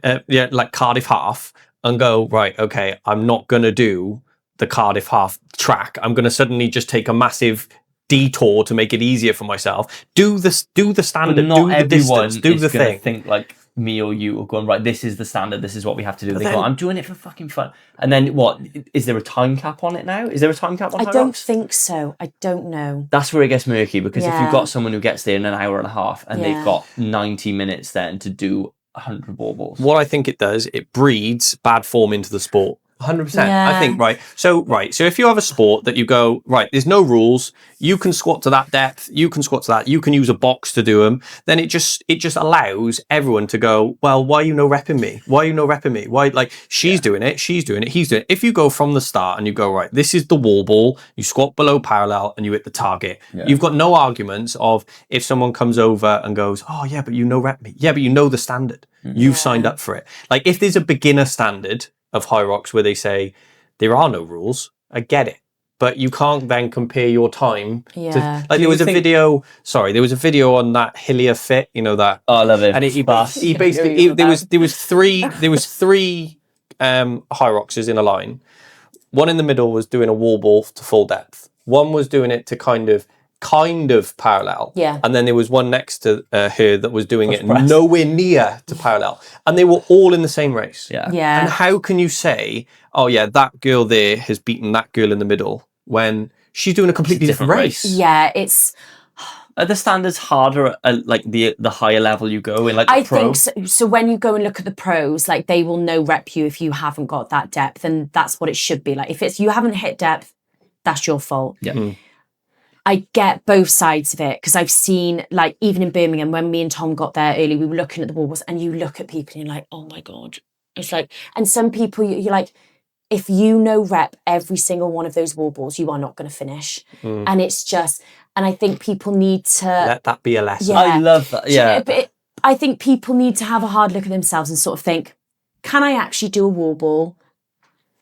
S2: Cardiff half and go, right, okay, I'm not going to do the Cardiff half track. I'm going to suddenly just take a massive detour to make it easier for myself. Do the standard, do the distance, do the thing.
S1: Think like me or you are going, right, this is the standard, this is what we have to do. They go, I'm doing it for fucking fun. And then what? Is there a time cap on it now? Is there a time cap on Hyrox?
S3: I don't think so. I don't know.
S1: That's where it gets murky, because if you've got someone who gets there in an hour and a half and they've got 90 minutes then to do 100 wall balls.
S2: What I think it does, it breeds bad form into the sport. 100%. I think, So if you have a sport that you go, right, there's no rules, you can squat to that depth, you can squat to that, you can use a box to do them, then it just allows everyone to go, well, why are you no repping me? Why are you no repping me? Why, like, she's doing it, he's doing it. If you go from the start and you go, right, this is the wall ball, you squat below parallel and you hit the target. You've got no arguments of if someone comes over and goes, oh yeah, but you no rep me. Yeah, but you know the standard. You've signed up for it. Like, if there's a beginner standard of Hyrox where they say there are no rules, I get it, but you can't then compare your time to, like, there was a video on that Hillier Fit, you know, that,
S1: I love it,
S2: and he basically there was three Hyroxes in a line. One in the middle was doing a wall ball to full depth, one was doing it to kind of parallel, and then there was one next to her that was doing it nowhere near to parallel, and they were all in the same race. And how can you say, oh yeah, that girl there has beaten that girl in the middle when she's doing a completely different race?
S3: It's
S1: are the standards harder at like the higher level you go in, like the pro?
S3: I think so when you go and look at the pros, like, they will no rep you if you haven't got that depth, and that's what it should be. Like, if it's you haven't hit depth, that's your fault. I get both sides of it, because I've seen, like, even in Birmingham, when me and Tom got there early, we were looking at the wall balls, and you look at people and you're like, oh my God. It's like, and some people, you're like, if you no rep every single one of those wall balls, you are not going to finish. And it's just, and I think people need to
S2: let that be a lesson.
S1: I love that.
S3: But I think people need to have a hard look at themselves and sort of think, can I actually do a wall ball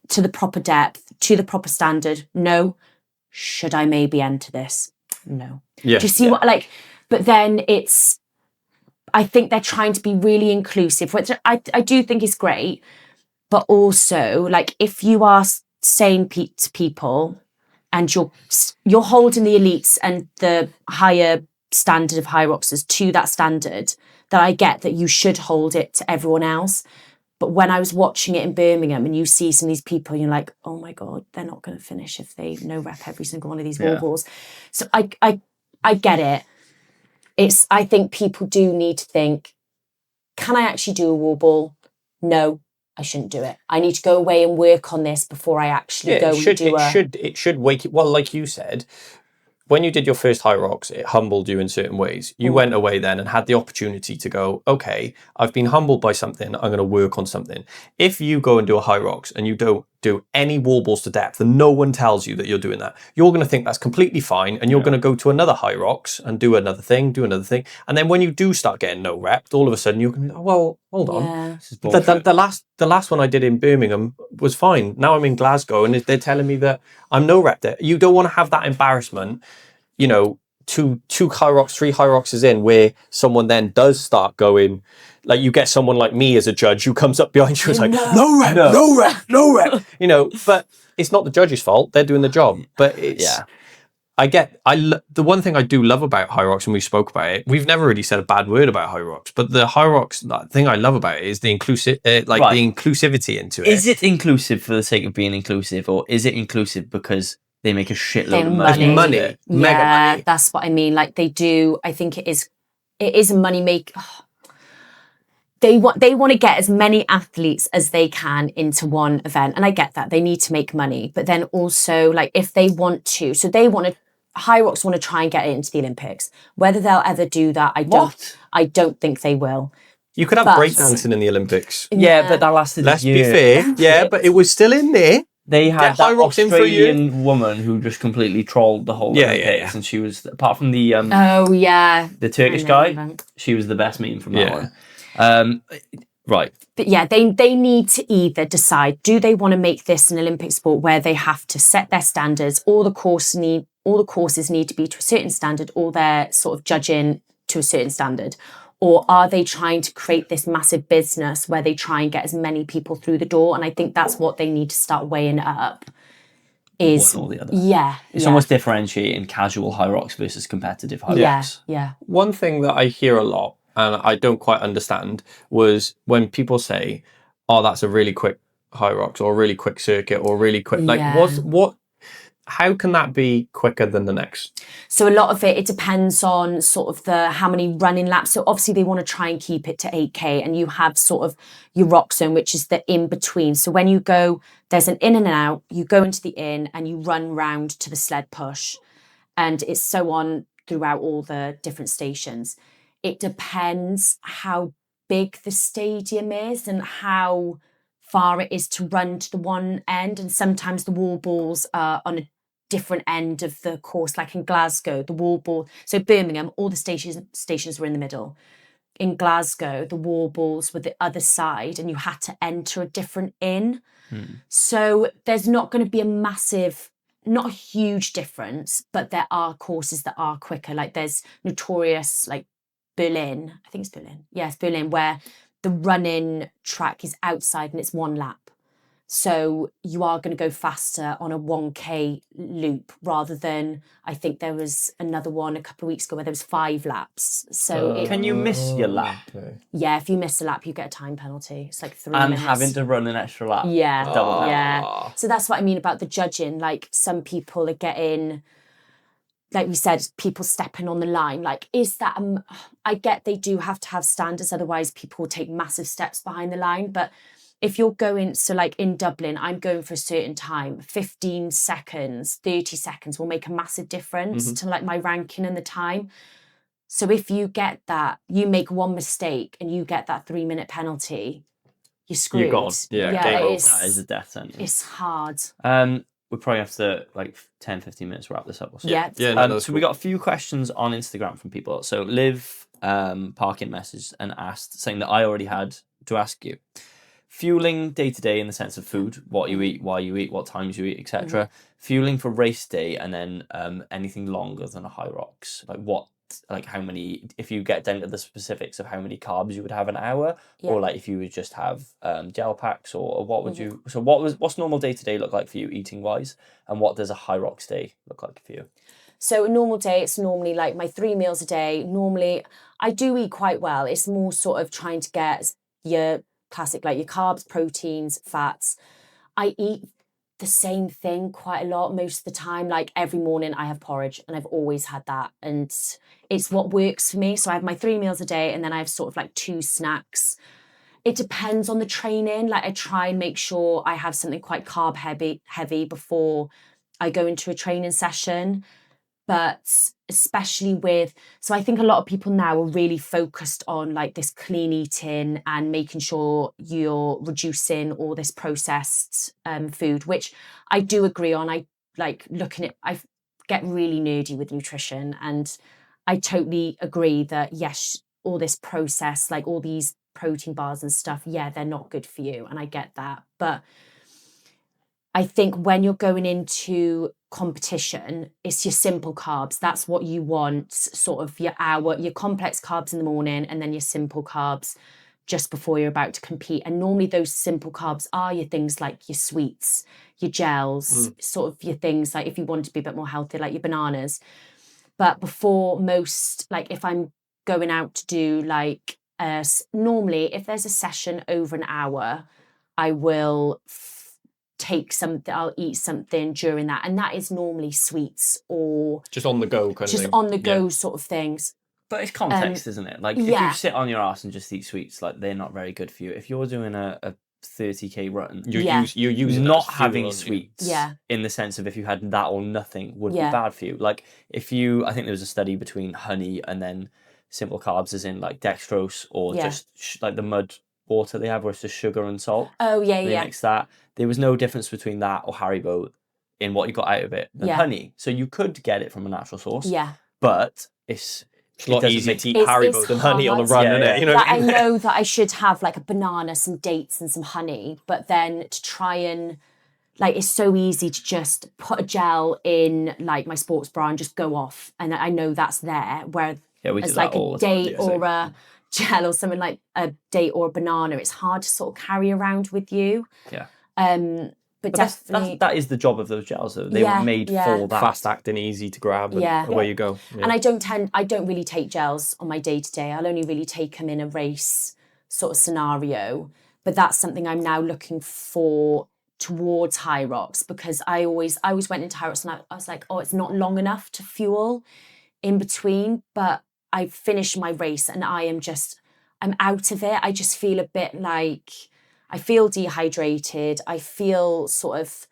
S3: to the proper depth, to the proper standard? No. Should I maybe enter this? No. Do you see what, like, but then it's, I think they're trying to be really inclusive, which I do think is great, but also, like, if you are saying to people and you're holding the elites and the higher standard of Hyroxers to that standard, that I get that you should hold it to everyone else. But when I was watching it in Birmingham and you see some of these people, you're like, oh my God, they're not going to finish if they no rep every single one of these wall balls. So I get it. I think people do need to think, can I actually do a wall ball? No, I shouldn't do it. I need to go away and work on this before I actually go and do
S2: it should wake it. Well, like you said, when you did your first Hyrox, it humbled you in certain ways. You went away then and had the opportunity to go, okay, I've been humbled by something, I'm going to work on something. If you go and do a Hyrox and you don't do any wall balls to depth and no one tells you that you're doing that, you're going to think that's completely fine, and you're going to go to another Hyrox and do another thing. And then when you do start getting no repped, all of a sudden you're going to be, oh, well, hold on. The last one I did in Birmingham was fine. Now I'm in Glasgow and they're telling me that I'm no repped there. You don't want to have that embarrassment, you know, two Hyrox, 3 Hyroxes in, where someone then does start going, like, you get someone like me as a judge who comes up behind you and is like, no rep, you know, but it's not the judge's fault. They're doing the job. But it's, the one thing I do love about Hyrox, and we spoke about it, we've never really said a bad word about Hyrox, but the Hyrox thing I love about it is the inclusive, the inclusivity into it.
S1: Is it inclusive for the sake of being inclusive, or is it inclusive because they make a shitload of money?
S2: Money. Mega money.
S3: That's what I mean. Like they do, I think it is a money maker. They want to get as many athletes as they can into one event. And I get that. They need to make money. But then also, like, if they want to, Hyrox want to try and get it into the Olympics. Whether they'll ever do that, I don't think they will.
S2: You could have breakdancing in the Olympics.
S1: Yeah, but that lasted
S2: Let's
S1: a year.
S2: be fair. Yeah, but it was still in there.
S1: They had that
S2: Hyrox in for a year.
S1: Australian woman who just completely trolled the whole Olympics, and she was, apart from the the Turkish guy, she was the best meme from that one. Right.
S3: But yeah, they need to either decide, do they want to make this an Olympic sport where they have to set their standards, all the courses need to be to a certain standard, or they're sort of judging to a certain standard, or are they trying to create this massive business where they try and get as many people through the door? And I think that's what they need to start weighing up. Is
S1: one or the other.
S3: Yeah.
S1: It's almost differentiating casual Hyrox versus competitive Hyrox.
S3: Yeah.
S2: One thing that I hear a lot, and I don't quite understand, was when people say, "Oh, that's a really quick Hyrox, or a really quick circuit, or really quick." Like, what? How can that be quicker than the next?
S3: So a lot of it depends on sort of how many running laps. So obviously they want to try and keep it to 8K, and you have sort of your rock zone, which is the in between. So when you go, there's an in and an out, you go into the in and you run round to the sled push, and it's so on throughout all the different stations. It depends how big the stadium is and how far it is to run to the one end. And sometimes the wall balls are on a different end of the course, like in Glasgow, the wall ball. So Birmingham, all the stations were in the middle. In Glasgow, the wall balls were the other side, and you had to enter a different inn. So there's not going to be not a huge difference, but there are courses that are quicker. Like there's notorious, like Berlin, I think it's Berlin. Yes, Berlin, where the running track is outside and it's one lap. So you are going to go faster on a 1K loop rather than, I think there was another one a couple of weeks ago where there was 5 laps. So
S1: can you miss your lap?
S3: Yeah, if you miss a lap, you get a time penalty. It's like 3 minutes.
S1: And having to run an extra lap.
S3: Yeah,
S1: Double that.
S3: yeah. So that's what I mean about the judging. Like some people are getting, like we said, people stepping on the line. Like, is that, I get they do have to have standards, otherwise people will take massive steps behind the line. But if you're going, so like in Dublin, I'm going for a certain time, 15 seconds, 30 seconds will make a massive difference to like my ranking and the time. So if you get that, you make one mistake and you get that 3-minute penalty, you're screwed.
S2: You're gone. Yeah,
S1: that is a death sentence.
S3: It's hard.
S1: We probably have to, like, 10, 15 minutes wrap this up.
S3: Yeah.
S1: So we got a few questions on Instagram from people. So Liv Parkin messaged and asked, saying that I already had to ask you. Fueling day to day in the sense of food, what you eat, why you eat, what times you eat, etc. Fueling for race day, and then anything longer than a Hyrox. Like how many, if you get down to the specifics of how many carbs you would have an hour, or like if you would just have gel packs, or what would you, so what's normal day to day look like for you eating wise, and what does a Hyrox day look like for you?
S3: So a normal day, it's normally like my 3 meals a day. Normally I do eat quite well. It's more sort of trying to get your classic, like your carbs, proteins, fats. I eat the same thing quite a lot most of the time. Like every morning I have porridge, and I've always had that, and it's what works for me. So I have my 3 meals a day, and then I have sort of like 2 snacks. It depends on the training. Like I try and make sure I have something quite carb heavy before I go into a training session. But especially so I think a lot of people now are really focused on like this clean eating and making sure you're reducing all this processed food, which I do agree on. I get really nerdy with nutrition, and I totally agree that yes, all this process, like all these protein bars and stuff, yeah, they're not good for you, and I get that. But I think when you're going into competition, it's your simple carbs. That's what you want, sort of your complex carbs in the morning, and then your simple carbs just before you're about to compete. And normally those simple carbs are your things like your sweets, your gels, sort of your things like if you want to be a bit more healthy, like your bananas. But before most, like if I'm going out to do like, normally if there's a session over an hour, I will take something, I'll eat something during that. And that is normally sweets or
S2: Just on the go kind of
S3: just
S2: thing.
S3: on the go sort of things.
S1: But it's context, isn't it? Like, if you sit on your ass and just eat sweets, like, they're not very good for you. If you're doing a 30k run,
S2: You're using
S1: not
S2: that as fuel,
S1: having
S2: aren't you?
S1: sweets, in the sense of if you had that or nothing, would be bad for you. Like, I think there was a study between honey and then simple carbs, as in like dextrose or just like the mud water they have, where it's just sugar and salt.
S3: Oh, yeah,
S1: They mix that. There was no difference between that or Haribo in what you got out of it than honey. So you could get it from a natural source.
S3: Yeah.
S1: But it's
S2: a lot easier to eat Haribo than honey on a run, isn't it? You know
S3: what I mean? I know that I should have like a banana, some dates and some honey, but then to try and, like, it's so easy to just put a gel in like my sports bra and just go off. And I know that's there, where it's like a date or a gel or something like a date or a banana, it's hard to sort of carry around with you.
S1: Yeah.
S3: But definitely
S1: that is the job of those gels, though. They were made for that.
S2: Fast acting, easy to grab, and away you go. Yeah.
S3: And I don't really take gels on my day-to-day. I'll only really take them in a race sort of scenario. But that's something I'm now looking for towards Hyrox, because I always went into Hyrox and I was like, oh, it's not long enough to fuel in between. But I finished my race and I'm out of it. I just feel a bit like, I feel dehydrated. I feel sort of,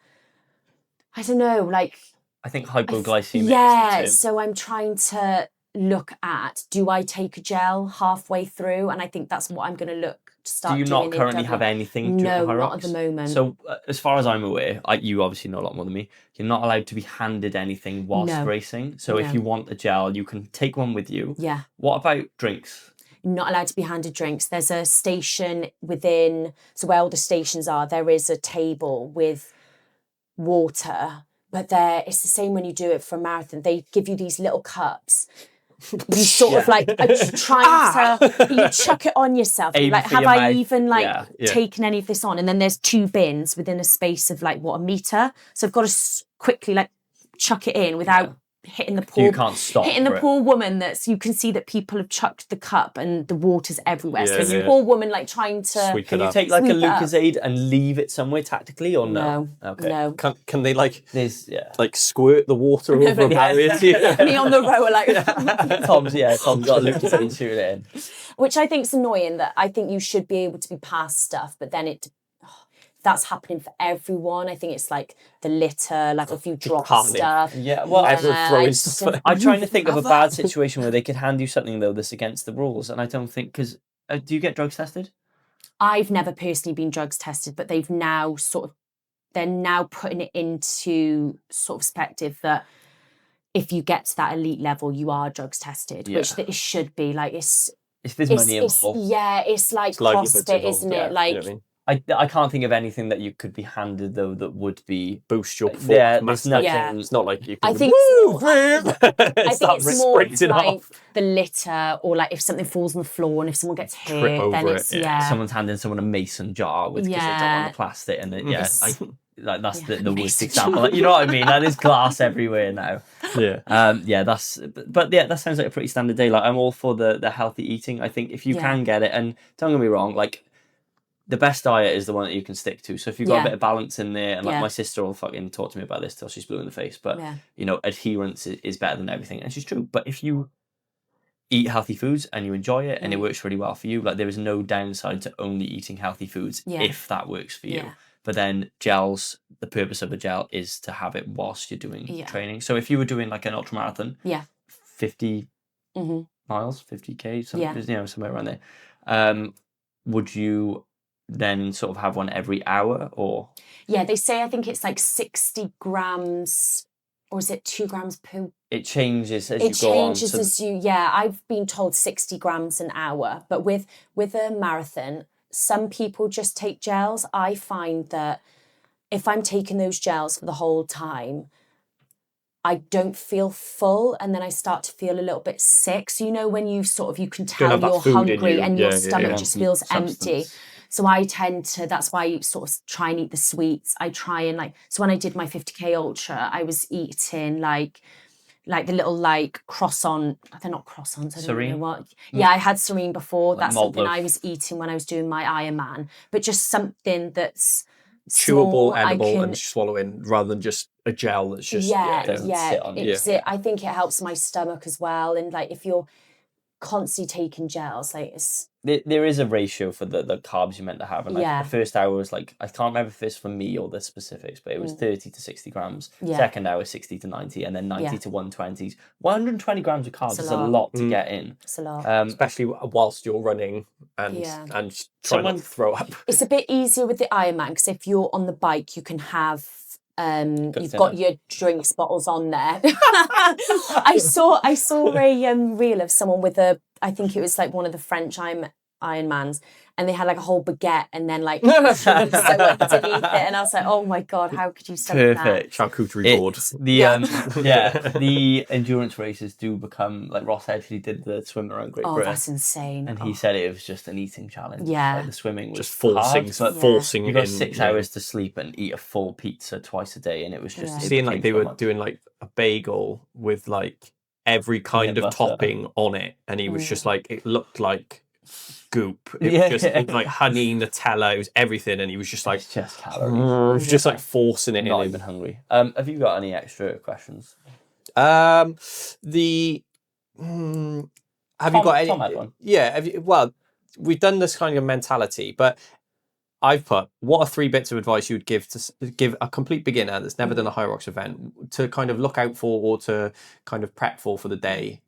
S3: I don't know, like...
S1: I think hypoglycemia
S3: Yeah,
S1: is the term.
S3: so I'm trying to look at, do I take a gel halfway through? And I think that's what I'm going to look to start doing.
S1: Do you not currently have anything to
S3: No,
S1: Hyrox?
S3: not at the moment.
S1: So as far as I'm aware, you obviously know a lot more than me, you're not allowed to be handed anything whilst racing. So if you want a gel, you can take one with you.
S3: Yeah.
S1: What about drinks?
S3: Not allowed to be handed drinks. There's a station within, so where all the stations are, there is a table with water, but it's the same when you do it for a marathon. They give you these little cups. You sort of like are trying to, you chuck it on yourself.
S1: Aim
S3: like,
S1: for
S3: have
S1: your
S3: I
S1: mouth.
S3: even taken any of this on? And then there's 2 bins within a space of like, what, a metre? So I've got to quickly like chuck it in without hitting the poor,
S1: you can't stop
S3: hitting the poor woman. You can see that people have chucked the cup and the water's everywhere.
S2: Yeah,
S3: so the poor woman like trying to.
S1: Can you take like a Lucozade and leave it somewhere tactically, or no? Okay.
S3: No.
S2: Can they like
S1: like
S2: squirt the water over a barrier to you?
S3: Me on the rower like.
S1: Tom's got a Lucozade shooting it in.
S3: Which I think's annoying. That I think you should be able to be past stuff, but then that's happening for everyone. I think it's like the litter, like if you drop stuff.
S1: Yeah, well,
S2: everyone throwing stuff.
S1: I'm trying to think of a bad situation where they could hand you something though that's against the rules, and I don't think, because do you get drugs tested?
S3: I've never personally been drugs tested, but they're now putting it into sort of perspective that if you get to that elite level, you are drugs tested, which it should be. Like
S1: if there's money involved.
S3: It's like CrossFit, isn't it? Like.
S2: You know what I mean?
S1: I can't think of anything that you could be handed though that would be
S2: boost your performance.
S1: Yeah, there's nothing.
S3: Yeah.
S2: It's not like you can.
S3: I think it's more like the litter, or like if something falls on the floor and if someone gets hit, then it's
S1: someone's handing someone a mason jar with because they don't want the plastic, and like that's the worst example. Like, you know what I mean? Like, there's glass everywhere now.
S2: Yeah.
S1: That sounds like a pretty standard day. Like, I'm all for the healthy eating. I think if you can get it, and don't get me wrong, like, the best diet is the one that you can stick to. So if you've got a bit of balance in there, and like my sister will fucking talk to me about this till she's blue in the face, but you know, adherence is better than everything, and she's true. But if you eat healthy foods and you enjoy it and it works really well for you, like, there is no downside to only eating healthy foods if that works for you. But then gels, the purpose of a gel is to have it whilst you're doing training. So if you were doing like an ultra marathon, 50 miles, 50k, somewhere around there, would you then sort of have one every hour, or? Yeah,
S3: they say, I think it's like 60 grams, or is it 2 grams per?
S1: It changes as you go on.
S3: I've been told 60 grams an hour, but with a marathon, some people just take gels. I find that if I'm taking those gels for the whole time, I don't feel full, and then I start to feel a little bit sick. So, you know, when you can tell
S2: have that
S3: you're
S2: food in
S3: hungry
S2: you.
S3: and
S2: Yeah,
S3: your
S2: yeah,
S3: stomach
S2: yeah.
S3: just feels empty.
S1: Substance.
S3: So I tend to, that's why I sort of try and eat the sweets. I try and so when I did my 50K Ultra, I was eating like the little croissant, they're not croissants, I don't know
S1: Serene?
S3: what. Yeah, I had Serene before.
S1: Like
S3: That's
S1: malt
S3: something
S1: loaf.
S3: I was eating when I was doing my Ironman, but just something that's
S2: Chewable,
S3: small,
S2: edible, and swallow in, rather than just a gel that's just
S1: Don't sit on you.
S3: I think it helps my stomach as well. And if you're constantly taking gels, it's
S1: There is a ratio for the carbs you're meant to have, and
S3: Yeah.
S1: the first hour was I can't remember if it's for me or the specifics, but it was 30 to 60 grams.
S3: Yeah.
S1: Second hour 60 to 90, and then 90 to 120s. 120 grams of carbs
S3: It's a
S1: is a
S3: lot.
S1: lot to get in.
S3: it's a lot.
S2: especially whilst you're running and
S3: Yeah.
S2: trying not to throw up.
S3: It's a bit easier with the Ironman because if you're on the bike, you can have you've got your drinks bottles on there. I saw a reel of someone with I think it was one of the French Ironmans, and they had a whole baguette and then drinks underneath it, and I was like, oh my god, how could you stomach
S1: Perfect.
S2: Charcuterie board.
S1: The endurance races do become Ross Edgley did the swim around Great
S3: that? Oh,
S1: Britain,
S3: that's insane.
S1: and he said it was just an eating challenge.
S3: Yeah.
S1: The swimming was
S2: Just forcing,
S1: hard, but
S2: forcing.
S1: you got
S2: in,
S1: 6 hours to sleep and eat a full pizza twice a day, and it was just it
S2: Seeing
S1: became
S2: they
S1: so
S2: were
S1: much.
S2: doing a bagel with every kind of
S1: butter.
S2: topping on it, and he was just it looked like goop. It was just honey, Nutella, it was everything, and he was just
S1: It's just calories.
S2: just forcing it
S1: Not
S2: in.
S1: even hungry. Have you got any extra questions?
S2: Have you got any?
S1: Tom had one.
S2: Yeah. Well, we've done this kind of mentality, but I've put, what are 3 bits of advice you would give a complete beginner that's never done a Hyrox event to kind of look out for, or to kind of prep for the day?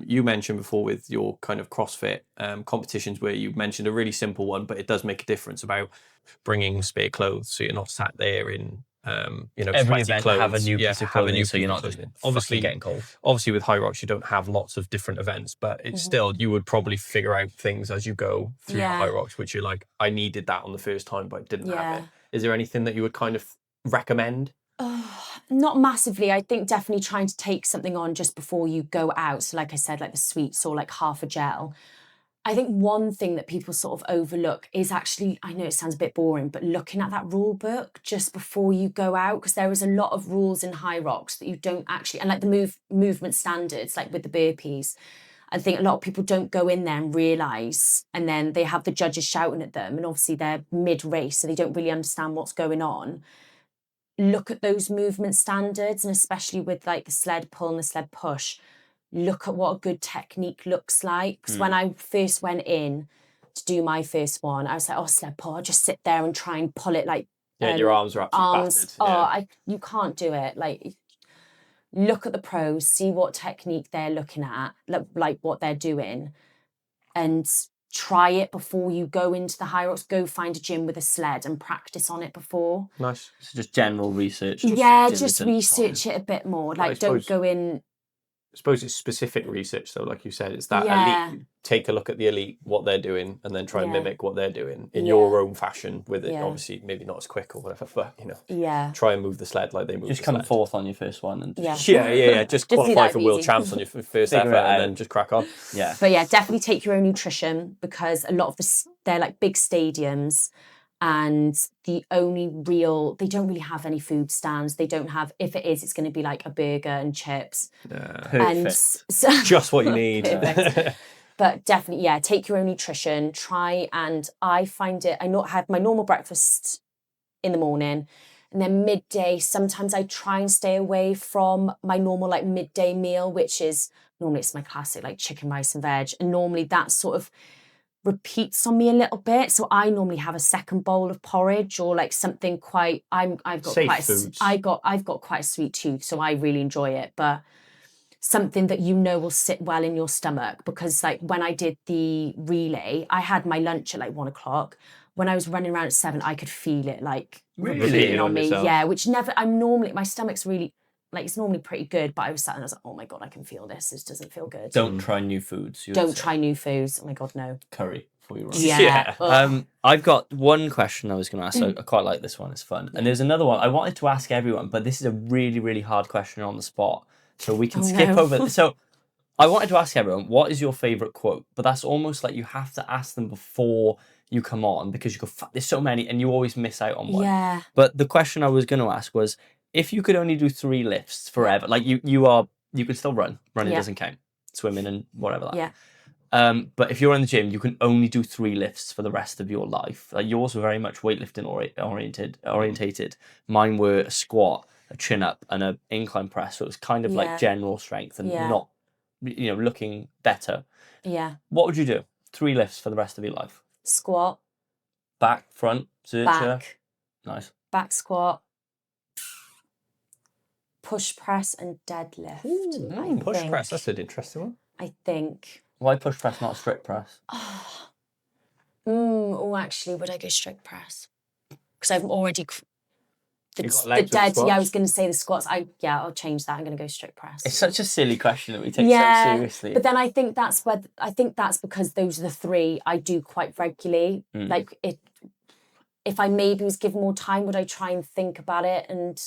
S2: You mentioned before with your kind of CrossFit competitions, where you mentioned a really simple one, but it does make a difference about bringing spare clothes, so you're not sat there in
S1: Every event
S2: clothes.
S1: have a new piece of clothing, so you're not
S2: piece of
S1: just
S2: clothing.
S1: obviously getting cold.
S2: Obviously with Hyrox you don't have lots of different events, but it's still, you would probably figure out things as you go through your Hyrox, which you're I needed that on the first time, but I didn't have it. Is there anything that you would kind of recommend?
S3: Not massively. I think definitely trying to take something on just before you go out. So like I said, the sweets or half a gel. I think one thing that people sort of overlook is actually, I know it sounds a bit boring, but looking at that rule book just before you go out, because there is a lot of rules in Hyrox that you don't actually, and the movement standards, with the burpees, I think a lot of people don't go in there and realise, and then they have the judges shouting at them, and obviously they're mid-race, so they don't really understand what's going on. Look at those movement standards, and especially with the sled pull and the sled push, look at what a good technique looks like. Because when I first went in to do my first one, I was like, sled pull, I'll just sit there and try and pull it
S2: your arms are absolutely battered.
S3: You can't do it. Look at the pros, see what technique they're looking at, what they're doing, and try it before you go into the Hyrox. Go find a gym with a sled and practice on it before.
S2: Nice.
S1: So just general research.
S3: Just research it a bit more. Don't go in.
S2: I suppose it's specific research, though, like you said. It's that elite. Take a look at the elite, what they're doing, and then try and mimic what they're doing in your own fashion with it.
S3: Yeah.
S2: Obviously, maybe not as quick or whatever, but,
S3: try
S2: and move the sled like they move
S1: Just
S2: the
S1: come
S2: sled.
S1: fourth on your first one. And
S2: Just qualify for world
S3: easy.
S2: champs on your first effort and then just crack on.
S1: Yeah.
S3: But definitely take your own nutrition, because a lot of they're big stadiums, and they don't really have any food stands. They don't have, if it is, it's going to be a burger and chips.
S1: Perfect.
S2: Just what you need.
S3: But definitely, take your own nutrition. Try, and I find it, I not have my normal breakfast in the morning, and then midday, sometimes I try and stay away from my normal midday meal, which is, normally it's my classic chicken, rice and veg, and normally that sort of repeats on me a little bit. So I normally have a second bowl of porridge, or something quite, I've got
S2: safe
S3: quite
S2: foods.
S3: I've got quite a sweet tooth, so I really enjoy it, but something that will sit well in your stomach. Because when I did the relay, I had my lunch at 1 o'clock. When I was running around at 7, I could feel it
S1: Really?
S3: repeating on me.
S2: yourself.
S3: Yeah, which never, my stomach's really, Like, it's normally pretty good, but I was sat and I was like, oh my God, I can feel this. This doesn't feel good.
S1: Don't try new foods.
S3: Don't try new foods. Oh my God, no.
S1: Curry before you run.
S3: Yeah. Ugh.
S1: I've got one question I was going to ask. I quite like this one. It's fun. And there's another one I wanted to ask everyone, but this is a really, really hard question on the spot. So we can skip over. So I wanted to ask everyone, what is your favourite quote? But that's almost like you have to ask them before you come on, because you go, fuck, there's so many, and you always miss out on one.
S3: Yeah.
S1: But the question I was going to ask was, if you could only do 3 lifts forever, like you could still run. Running doesn't count. Swimming and whatever that.
S3: Yeah.
S1: But if you're in the gym, you can only do 3 lifts for the rest of your life. Like, yours were very much weightlifting orientated. Mine were a squat, a chin up, and an incline press. So it was kind of like general strength and not, looking better.
S3: Yeah.
S1: What would you do? 3 lifts for the rest of your life.
S3: Squat.
S1: Back, front, searcher.
S3: Back.
S1: Nice.
S3: Back squat. Push press and deadlift.
S2: Push press, that's an interesting one.
S3: I think.
S1: Why push press, not strict press?
S3: Actually, would I go strict press? Because I've already the dead. Yeah, I was going to say the squats. I'll change that. I'm going to go strict press.
S1: It's such a silly question that we take so seriously.
S3: But then I think that's because those are the 3 I do quite regularly. Like, if I maybe was given more time, would I try and think about it? And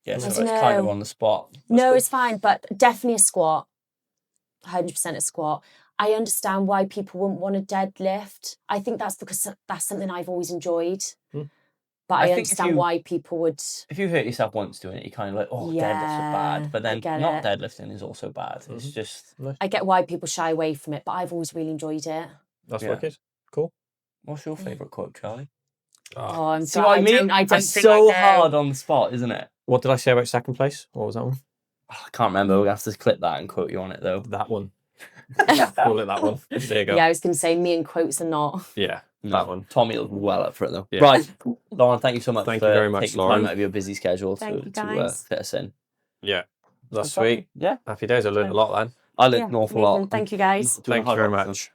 S1: yeah, so it's kind of on the spot.
S3: No, it's fine, but definitely a squat. 100% a squat. I understand why people wouldn't want a deadlift. I think that's because that's something I've always enjoyed. But I understand why people would.
S1: If you hurt yourself once doing it, you're kind of like, deadlifts are bad. But then not deadlifting is also bad. It's just.
S3: I get why people shy away from it, but I've always really enjoyed it.
S2: That's wicked. Cool.
S1: What's your favourite quote, Charlie?
S3: Oh, I'm
S1: sorry. I mean, it's so hard on the spot, isn't it?
S2: What did I say about second place? What was that one?
S1: I can't remember. We'll have to clip that and quote you on it, though.
S2: That one. Call it that one. There you go.
S3: Yeah, I was going to say me and quotes are not.
S2: Yeah, that one.
S1: Tommy was well up for it, though.
S2: Yeah.
S1: Right. Lauren, thank you so much.
S2: Thank you very much,
S1: taking
S2: Lauren.
S1: time out of your busy schedule to fit us in.
S2: Yeah, that's sweet.
S1: Yeah.
S2: Happy days. I learned a lot then.
S1: I learned an awful lot.
S3: Thank you, guys.
S2: Thank you very much.